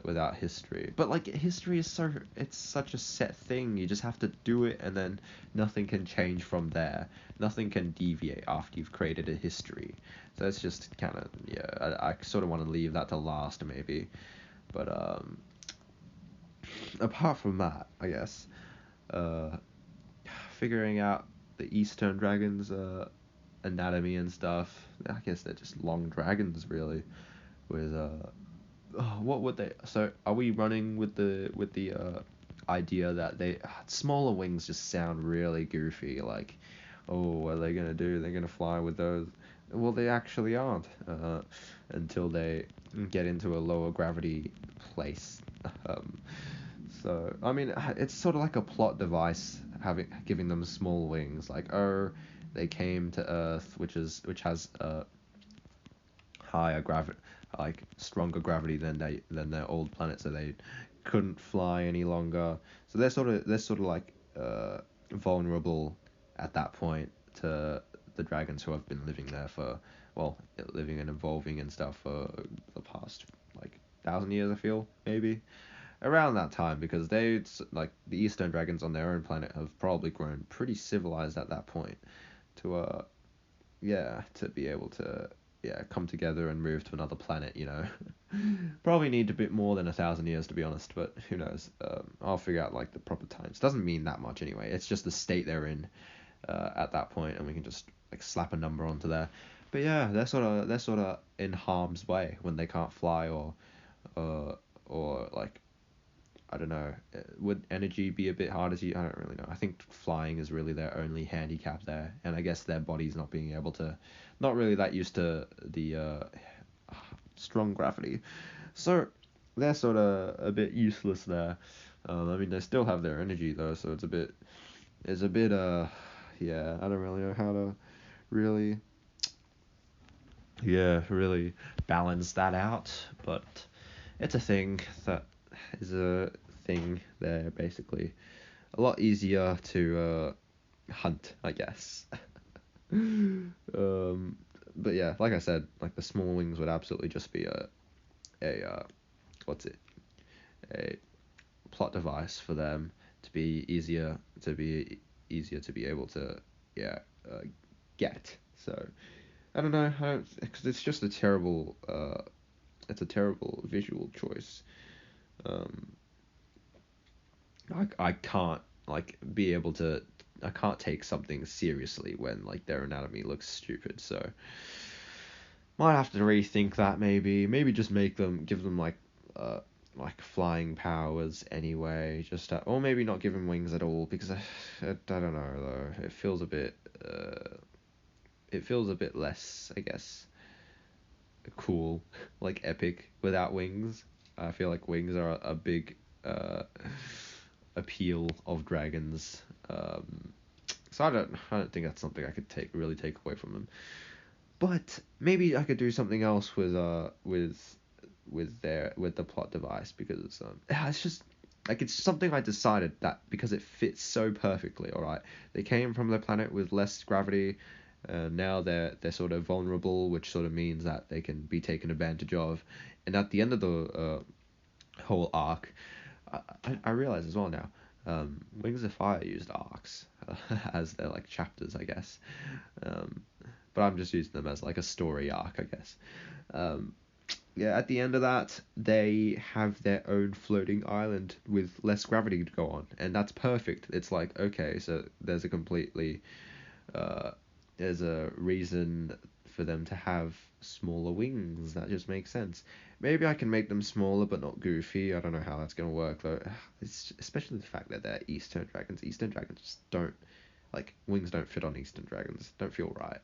Without history, but like history is it's such a set thing. You just have to do it, and then nothing can change from there. Nothing can deviate after you've created a history. So it's just kind of, yeah. I sort of want to leave that to last maybe, but apart from that, I guess uh figuring out the Eastern dragons anatomy and stuff. I guess they're just long dragons really, with oh, what would they? So are we running with the idea that smaller wings just sound really goofy? Like, oh, what are they gonna do? They're gonna fly with those? Well, they actually aren't until they get into a lower gravity place. Um, so I mean, it's sort of like a plot device, giving them small wings. Like, oh, they came to Earth, which has higher gravity, like stronger gravity than their old planet, so they couldn't fly any longer. So they're sort of like vulnerable at that point to the dragons who have been living there for, well, living and evolving and stuff for the past like 1,000 years, I feel, maybe around that time, because they, like, the Eastern dragons on their own planet have probably grown pretty civilized at that point to yeah, to be able to, yeah, come together and move to another planet, you know. Probably need a bit more than 1,000 years, to be honest, but who knows. I'll figure out like the proper times. Doesn't mean that much anyway. It's just the state they're in at that point, and we can just like slap a number onto there. But yeah, they're sort of in harm's way when they can't fly, uh, or like, I don't know. Would energy be a bit harder to? I don't really know. I think flying is really their only handicap there, and I guess their bodies not being able to, not really that used to the strong gravity, so they're sort of a bit useless there. I mean, they still have their energy though, so it's a bit yeah. I don't really know how to really, yeah, really balance that out, but it's a thing that is a thing there, basically. A lot easier to hunt, I guess. But yeah, like I said, like the small wings would absolutely just be a what's it, a plot device for them to be easier to be able to, yeah, uh, get. So I don't know, I don't, because it's just a terrible it's a terrible visual choice. um I can't like be able to, I can't take something seriously when like their anatomy looks stupid. So might have to rethink that, maybe just give them like flying powers anyway, just or maybe not give them wings at all, because I don't know though, it feels a bit less, I guess, cool, like epic without wings. I feel like wings are a big uh appeal of dragons. So I don't think that's something I could take away from them. But maybe I could do something else with the plot device, because it's just like, it's something I decided that because it fits so perfectly. All right, they came from the planet with less gravity. Now they're sort of vulnerable, which sort of means that they can be taken advantage of. And at the end of the whole arc, I realize as well now. Wings of Fire used arcs as their like chapters, I guess. Um, but I'm just using them as like a story arc, I guess. Um, yeah, at the end of that, they have their own floating island with less gravity to go on, and that's perfect. It's like, okay, so uh, there's a reason for them to have smaller wings. That just makes sense. Maybe I can make them smaller but not goofy. I don't know how that's gonna work though. It's especially the fact that they're Eastern dragons. Eastern dragons just don't, like, wings don't fit on Eastern dragons. Don't feel right.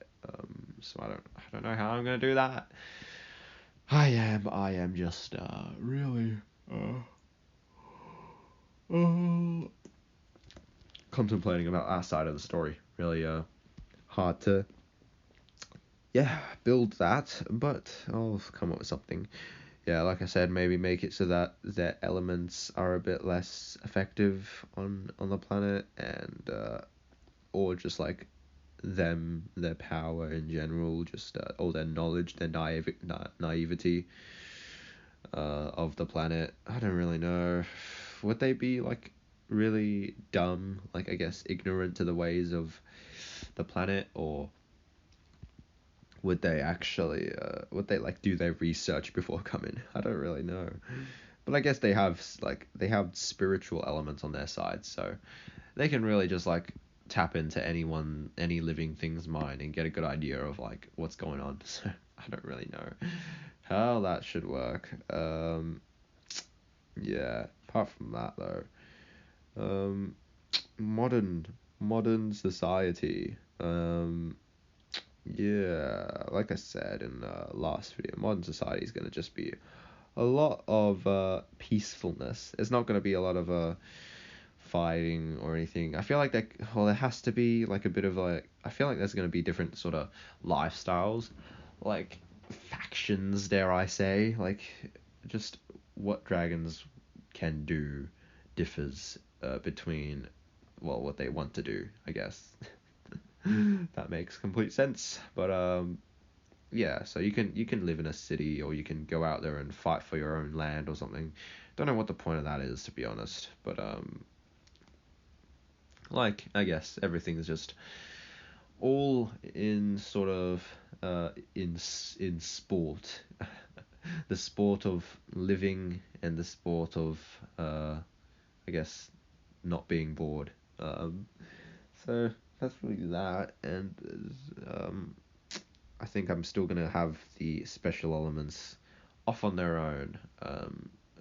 So I don't know how I'm gonna do that. I am just really uh, uh contemplating about our side of the story. Really hard to, yeah, build that, but I'll come up with something. Yeah, like I said, maybe make it so that their elements are a bit less effective on the planet, and or just like their power in general, just or their knowledge, their naivety of the planet. I don't really know. Would they be like really dumb, like, I guess ignorant to the ways of the planet, or would they like do their research before coming? I don't really know. But I guess they have spiritual elements on their side, so they can really just like tap into any living thing's mind and get a good idea of like what's going on. So I don't really know how that should work. Yeah. Apart from that though, um, modern modern society. Yeah, like I said in the last video, modern society is gonna just be a lot of peacefulness. It's not gonna be a lot of fighting or anything. I feel like there has to be like a bit of like, I feel like there's gonna be different sort of lifestyles, like actions, dare I say, like just what dragons can do differs between well what they want to do, I guess. That makes complete sense. But yeah, so you can live in a city or you can go out there and fight for your own land or something. Don't know what the point of that is, to be honest. But like I guess everything's just all in sort of in sport. The sport of living and the sport of I guess not being bored. So that's really that, and I think I'm still gonna have the special elements off on their own,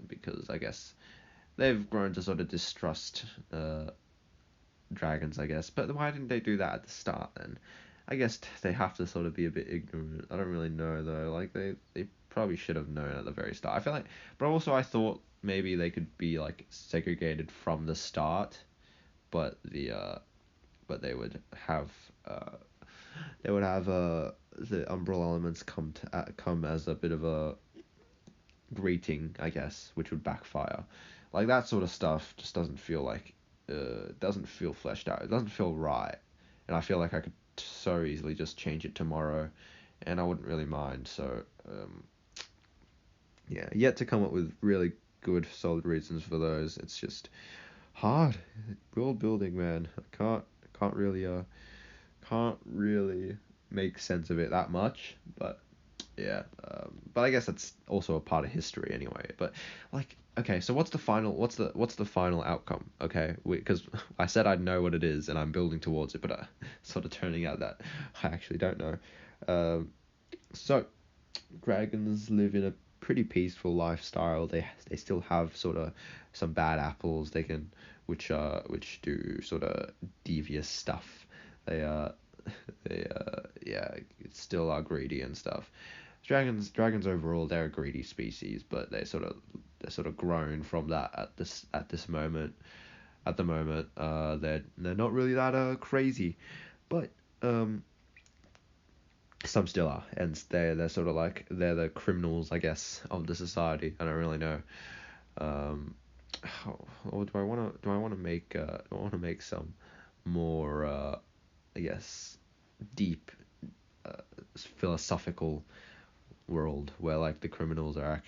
because I guess they've grown to sort of distrust dragons, I guess. But why didn't they do that at the start then? I guess they have to sort of be a bit ignorant. I don't really know though. Like they probably should have known at the very start. I feel like, but also I thought maybe they could be like segregated from the start, but but uh they would have the umbral elements come as a bit of a greeting, I guess, which would backfire. Like that sort of stuff just doesn't feel fleshed out. It doesn't feel right, and I feel like I could so easily just change it tomorrow, and I wouldn't really mind. So yeah, yet to come up with really good solid reasons for those. It's just hard world building, man. I can't really make sense of it that much, but yeah, but I guess that's also a part of history anyway. But like, okay, so what's the final outcome? Okay, because I said I'd know what it is and I'm building towards it, but sort of turning out that I actually don't know. Um, so dragons live in a pretty peaceful lifestyle. They still have sort of some bad apples. They can which do sort of devious stuff. They yeah, still are greedy and stuff. Dragons overall, they're a greedy species, but they're sort of grown from that at this moment. At the moment, they're not really that crazy, but um some still are, and they're sort of like they're the criminals, I guess, of the society. I don't really know. Um, or do I want to make some more I guess deep uh, philosophical world where like the criminals uh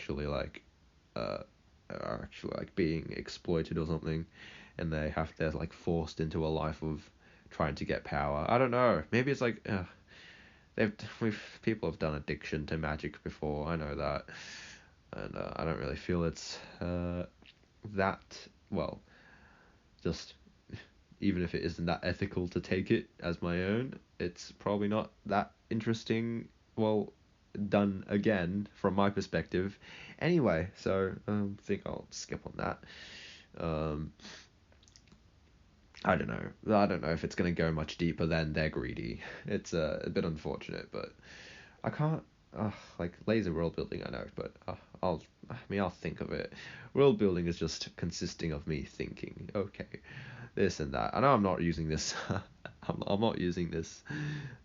are actually like being exploited or something, and they're like forced into a life of trying to get power. I don't know. Maybe it's like they've people have done addiction to magic before. I know that, and I don't really feel it's that well. Just even if it isn't that ethical to take it as my own, it's probably not that interesting. Well, done again from my perspective. Anyway, so I think I'll skip on that. Um, I don't know. I don't know if it's gonna go much deeper than they're greedy. It's a bit unfortunate, but I can't. Like laser world building, I know, but I'll think of it. World building is just consisting of me thinking. Okay, this and that. I know I'm not using this. I'm not using this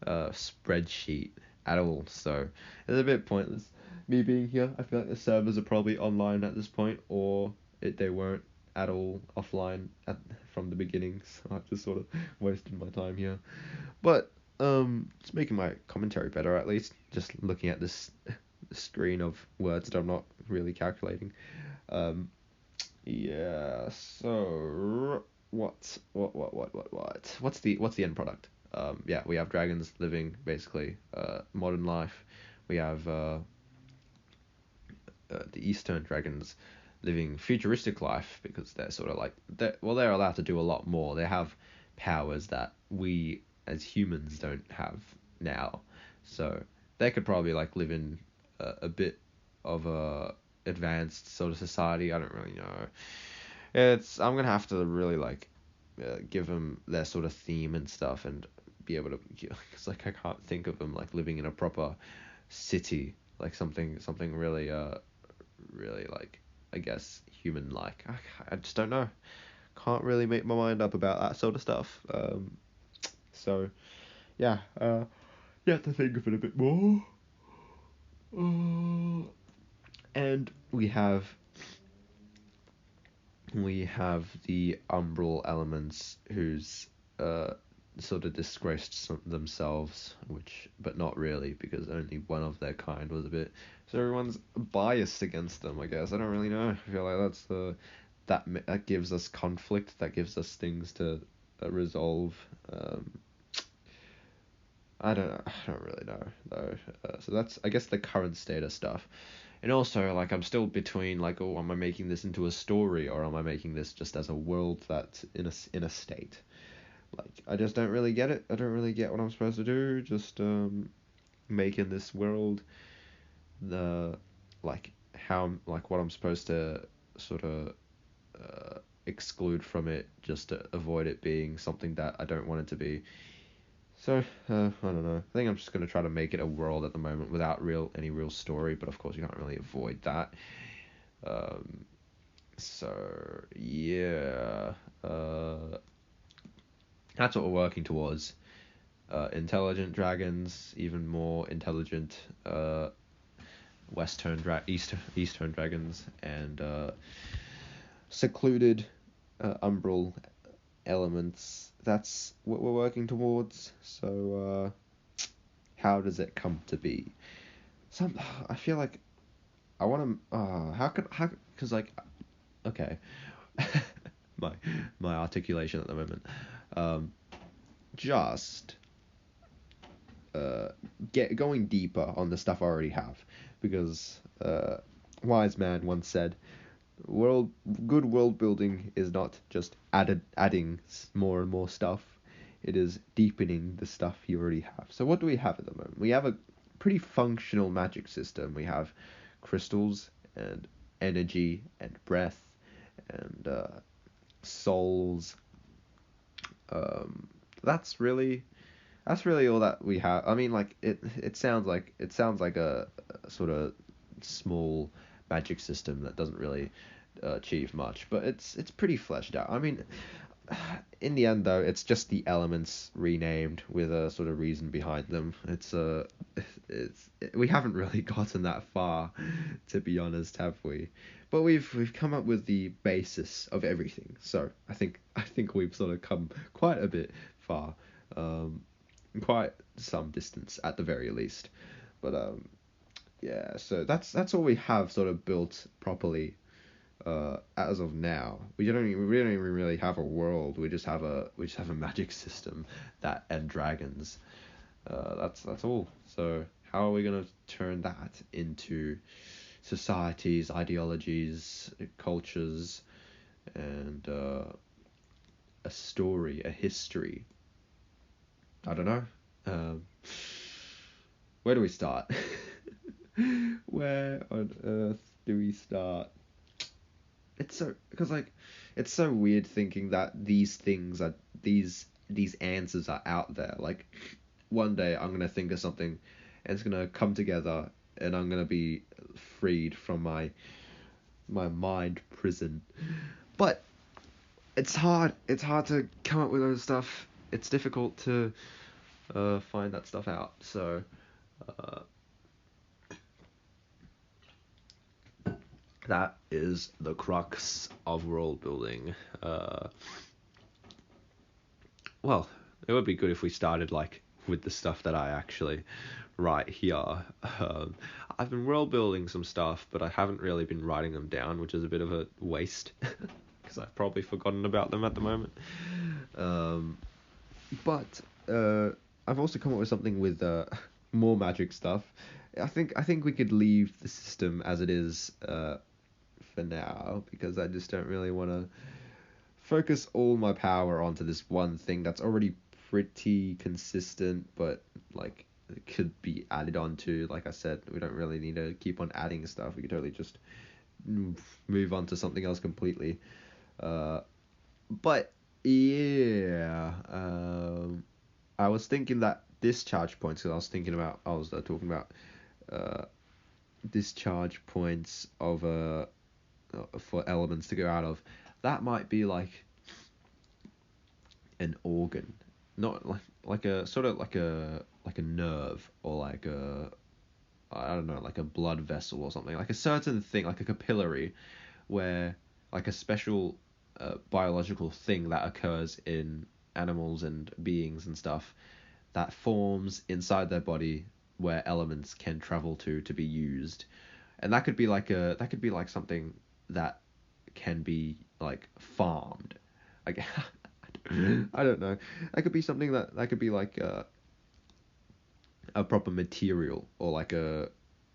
spreadsheet at all. So it's a bit pointless me being here. I feel like the servers are probably online at this point, or they weren't at all offline from the beginning. So I've just sort of wasted my time here. But it's making my commentary better at least. Just looking at this screen of words that I'm not really calculating. Um, yeah. So what's the end product? Yeah, we have dragons living basically modern life. We have the Eastern dragons living futuristic life because they're sort of like they're allowed to do a lot more. They have powers that we as humans don't have now, so they could probably like live in a bit of a advanced sort of society. I don't really know. I'm gonna have to really like give them their sort of theme and stuff and be able to because like I can't think of them like living in a proper city like something really like I guess human like I just don't know, can't really make my mind up about that sort of stuff. So yeah, you have to think of it a bit more. Mm, and we have the umbral elements who's uh sort of disgraced themselves, which but not really because only one of their kind was a bit. So everyone's biased against them, I guess. I don't really know. I feel like that's the that gives us conflict. That gives us things to resolve. Um, I don't know. I don't really know though. So that's I guess the current state of stuff. And also, like, I'm still between, like, oh, am I making this into a story or am I making this just as a world that's in a state? Like, I just don't really get it. I don't really get what I'm supposed to do. Just making this world the like what I'm supposed to sort of exclude from it just to avoid it being something that I don't want it to be. So, I don't know. I think I'm just gonna try to make it a world at the moment without any real story, but of course you can't really avoid that. Um, so yeah, that's what we're working towards. Intelligent dragons, even more intelligent eastern dragons, and secluded umbral elements. That's what we're working towards. So how does it come to be? I feel like I want to. How because like okay, my my articulation at the moment. Um, just get going deeper on the stuff I already have, because wise man once said, "World good world building is not just adding more and more stuff. It is deepening the stuff you already have." So what do we have at the moment? We have a pretty functional magic system. We have crystals and energy and breath and souls. Um, that's really that's really all that we have. I mean, like it sounds like a sort of small magic system that doesn't really achieve much, but it's pretty fleshed out. I mean, in the end though, it's just the elements renamed with a sort of reason behind them. We haven't really gotten that far, to be honest, have we? But we've come up with the basis of everything. So I think we've sort of come quite a bit far. Um, Quite some distance at the very least. But yeah, so that's all we have sort of built properly as of now. We don't even really have a world. We just have a magic system that and dragons. That's all. So how are we gonna turn that into societies, ideologies, cultures, and a story, a history? I don't know. Um, where do we start? Where on earth do we start? It's so because like it's so weird thinking that these things are these answers are out there. Like one day I'm gonna think of something, and it's gonna come together, and I'm gonna be freed from my mind prison. But it's hard. It's hard to come up with those stuff. It's difficult to find that stuff out. So uh, that is the crux of world building. Well, it would be good if we started like with the stuff that I actually write here. Um, I've been world building some stuff, but I haven't really been writing them down, which is a bit of a waste because I've probably forgotten about them at the moment. Um, but I've also come up with something with more magic stuff. I think we could leave the system as it is for now, because I just don't really want to focus all my power onto this one thing that's already pretty consistent, but like it could be added on to. Like I said, we don't really need to keep on adding stuff. We could totally just move on to something else completely. Uh, but yeah, I was thinking that discharge points. Because I was talking about uh, discharge points of for elements to go out of. That might be like an organ, not like a sort of like a nerve or like a I don't know, like a blood vessel or something, like a certain thing, like a capillary, where like a special biological thing that occurs in animals and beings and stuff that forms inside their body where elements can travel to be used, and that could be like something that can be like farmed, like I don't know, that could be something that could be like a proper material, or like a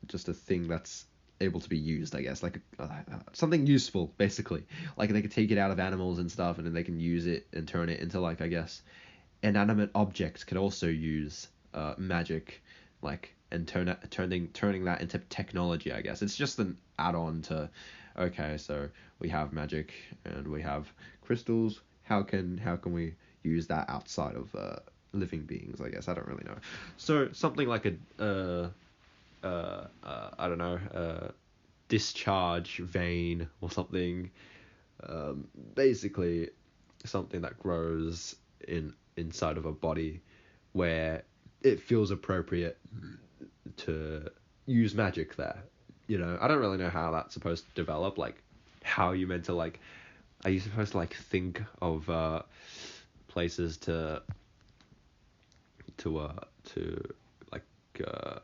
just a thing that's able to be used, I guess, like something useful basically, like they could take it out of animals and stuff and then they can use it and turn it into, like, I guess inanimate objects could also use magic, like, and turning that into technology, I guess. It's just an add-on to, okay, so we have magic and we have crystals. How can we use that outside of living beings? I guess I don't really know. So something like a I don't know, discharge vein or something. Basically, something that grows inside of a body where it feels appropriate to use magic there. I don't really know how that's supposed to develop. Like, how you meant to, like, are you supposed to, like, think of places to uh to like uh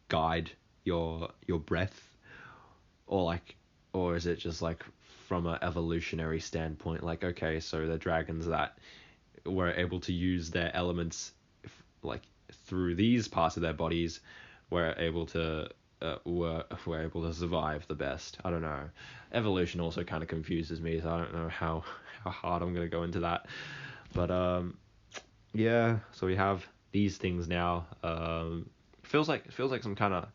guide your breath, or like, or is it just like from an evolutionary standpoint, like, okay, so the dragons that were able to use their elements like through these parts of their bodies were able to were able to survive the best. I don't know. Evolution also kind of confuses me, so I don't know how hard I'm gonna go into that. But yeah. So we have these things now. Feels like some kind of,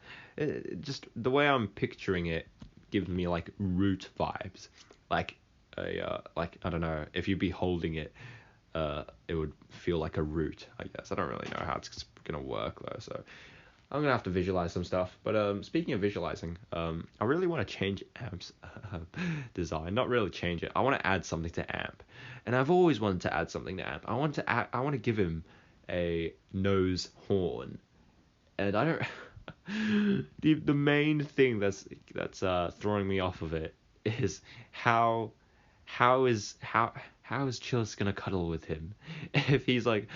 just the way I'm picturing it gives me like root vibes, like like, I don't know, if you'd be holding it, it would feel like a root, I guess. I don't really know how it's gonna work though, so I'm gonna have to visualize some stuff. But speaking of visualizing, I really want to change Amp's design. Not really change it. I want to add something to Amp, and I've always wanted to add something to Amp. I want to give him a nose horn, and I don't. The main thing that's throwing me off of it is how is Chillis gonna cuddle with him if he's like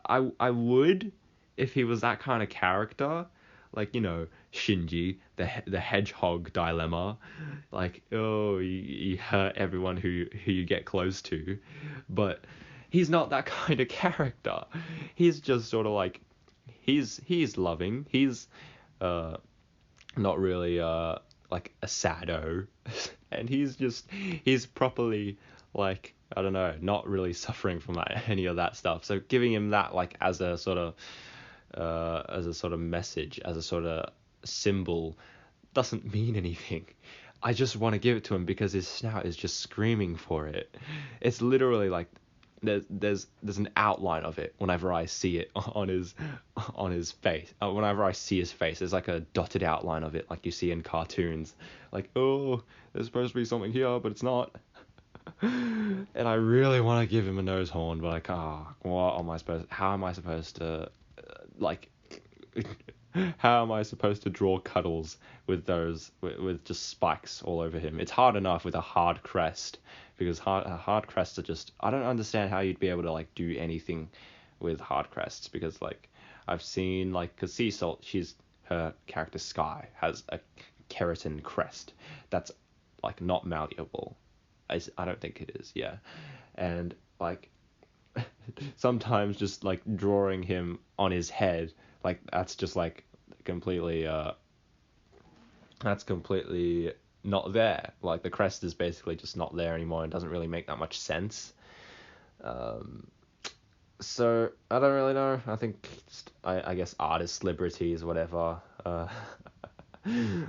I would, if he was that kind of character, like, Shinji, the hedgehog dilemma, like, oh, you hurt everyone who you get close to, but he's not that kind of character. He's just sort of like, he's loving. He's uh not really like a sado, and he's properly, like, I don't know, not really suffering from that, any of that stuff. So giving him that, like, as a sort of message, as a sort of symbol, doesn't mean anything. I just want to give it to him because his snout is just screaming for it. It's literally like there's an outline of it whenever I see it on his face. Whenever I see his face, there's like a dotted outline of it, like you see in cartoons. Like, oh, there's supposed to be something here, but it's not. And I really want to give him a nose horn, but like, what am I supposed? How am I supposed to, like, how am I supposed to draw cuddles with those with just spikes all over him? It's hard enough with a hard crest, because hard crests are just, I don't understand how you'd be able to, like, do anything with hard crests, because, like, I've seen, like, because Sea Salt, her character Sky has a keratin crest that's, like, not malleable. I don't think it is, yeah. And, like, sometimes just, like, drawing him on his head, like, that's just, like, completely not there. Like, the crest is basically just not there anymore and doesn't really make that much sense. So I don't really know. I think I guess artist liberties, whatever.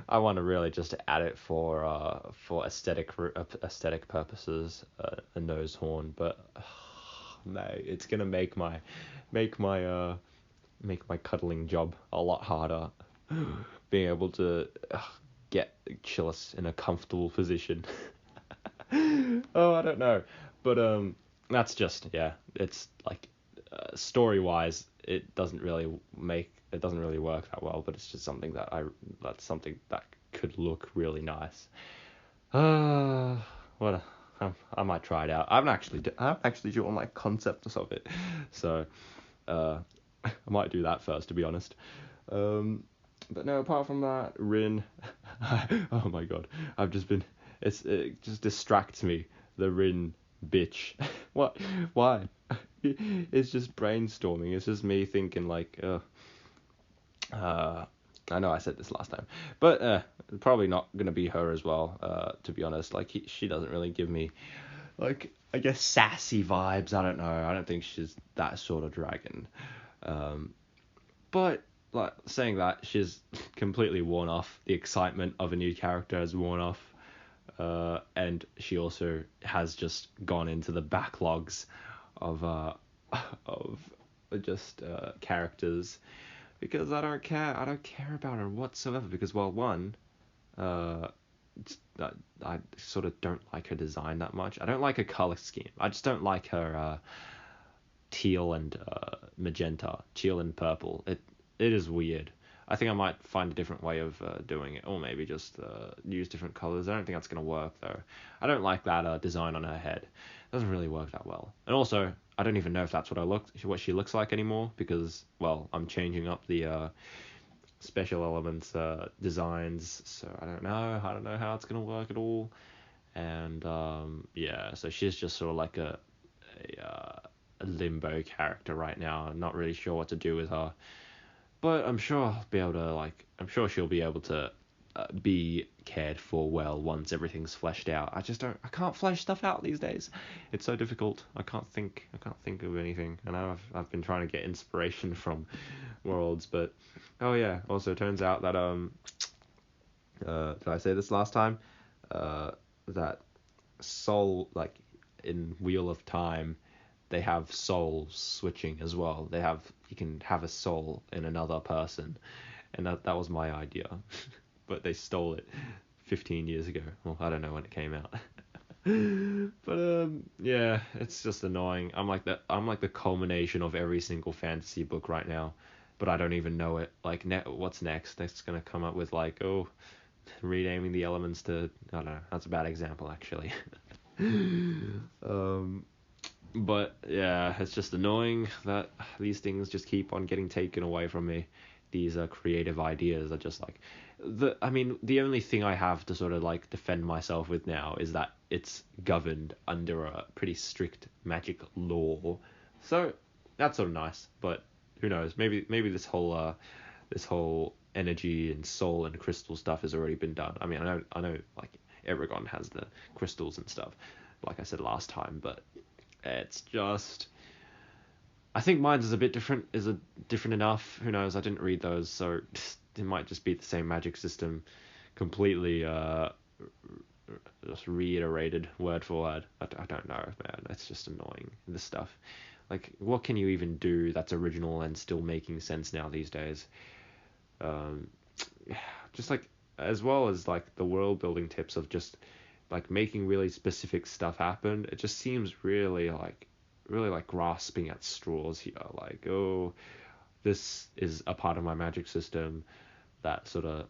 I want to really just add it for aesthetic purposes, a nose horn, but no, it's gonna make my cuddling job a lot harder. Being able to get Chillis in a comfortable position. Oh, I don't know, but that's just, yeah. It's like, story wise, it doesn't really work that well, but it's just something that's something that could look really nice. What I might try it out. I haven't actually drawn like concepts of it, so I might do that first, to be honest. But no, apart from that, Rin, oh my god, it just distracts me, the Rin bitch. What? Why? It's just brainstorming. It's just me thinking like, I know I said this last time, but probably not gonna be her as well. To be honest, like she doesn't really give me, like, I guess sassy vibes. I don't know. I don't think she's that sort of dragon. But like saying that, she's completely worn off. The excitement of a new character has worn off. And she also has just gone into the backlogs of of just characters, because I don't care. I don't care about her whatsoever, because, well, one, I sort of don't like her design that much. I don't like her color scheme. I just don't like her teal and magenta, teal and purple. It is weird. I think I might find a different way of doing it, or maybe just use different colors. I don't think that's gonna work though. I don't like that design on her head. It doesn't really work that well. And also, I don't even know if that's what she looks like anymore, because, well, I'm changing up the special elements designs, so I don't know. I don't know how it's gonna work at all. And yeah, so she's just sort of like a limbo character right now. I'm not really sure what to do with her. But I'm sure I'm sure she'll be able to be cared for well once everything's fleshed out. I can't flesh stuff out these days. It's so difficult. I can't think of anything. I know I've been trying to get inspiration from worlds, but oh yeah. Also, it turns out that did I say this last time? That soul, like in Wheel of Time, they have soul switching as well. You can have a soul in another person, and that was my idea, but they stole it 15 years ago. Well, I don't know when it came out. But yeah, it's just annoying. I'm like the culmination of every single fantasy book right now, but I don't even know it. Like, what's next? Next gonna come up with like, oh, renaming the elements to, I don't know. That's a bad example, actually. But yeah, it's just annoying that these things just keep on getting taken away from me. These creative ideas are just like, the only thing I have to sort of like defend myself with now is that it's governed under a pretty strict magic law. So that's sort of nice, but who knows? Maybe this whole energy and soul and crystal stuff has already been done. I mean, I know like Eragon has the crystals and stuff, like I said last time, but it's just, I think mine's is a bit different. Is it different enough? Who knows? I didn't read those, so it might just be the same magic system, completely just reiterated word for word. I don't know, man. It's just annoying, this stuff. Like, what can you even do that's original and still making sense now these days? Just like, as well as like the world building tips of just like making really specific stuff happen. It just seems really like grasping at straws here. Like, oh, this is a part of my magic system that sort of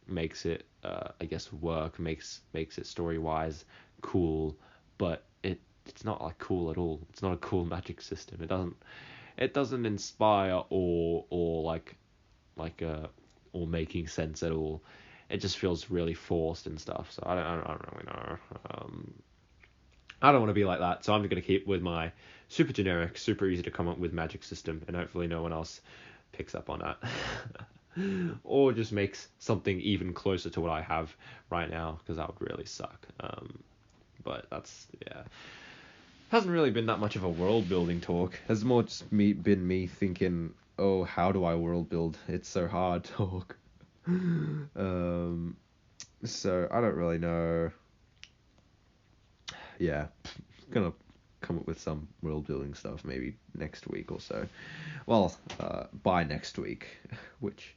makes it, I guess, work, makes it story wise cool, but it's not like cool at all. It's not a cool magic system. It doesn't inspire or or making sense at all. It just feels really forced and stuff. So I don't really know. I don't want to be like that. So I'm going to keep with my super generic, super easy to come up with magic system, and hopefully no one else picks up on that. Or just makes something even closer to what I have right now, because that would really suck. But that's, yeah. Hasn't really been that much of a world building talk. Has more just been me thinking, oh, how do I world build? It's so hard talk. So I don't really know. Yeah, gonna come up with some world building stuff maybe next week or so. Well, by next week, which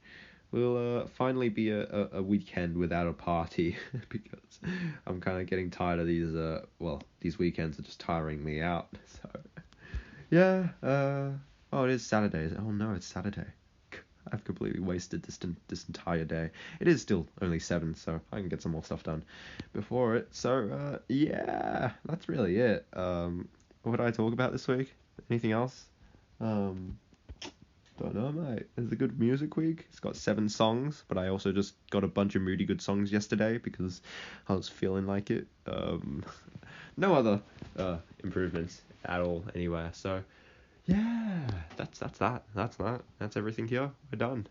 will finally be a weekend without a party, because I'm kind of getting tired of these weekends are just tiring me out. So yeah, Oh, it is Saturday. Oh no, it's Saturday. I've completely wasted this entire day. It is still only 7, so I can get some more stuff done before it. So yeah, that's really it. What did I talk about this week? Anything else? Um, don't know, mate. It's a good music week. It's got 7 songs, but I also just got a bunch of Moody Good songs yesterday because I was feeling like it. No other improvements at all anywhere. So yeah, that's that. That's everything here. We're done.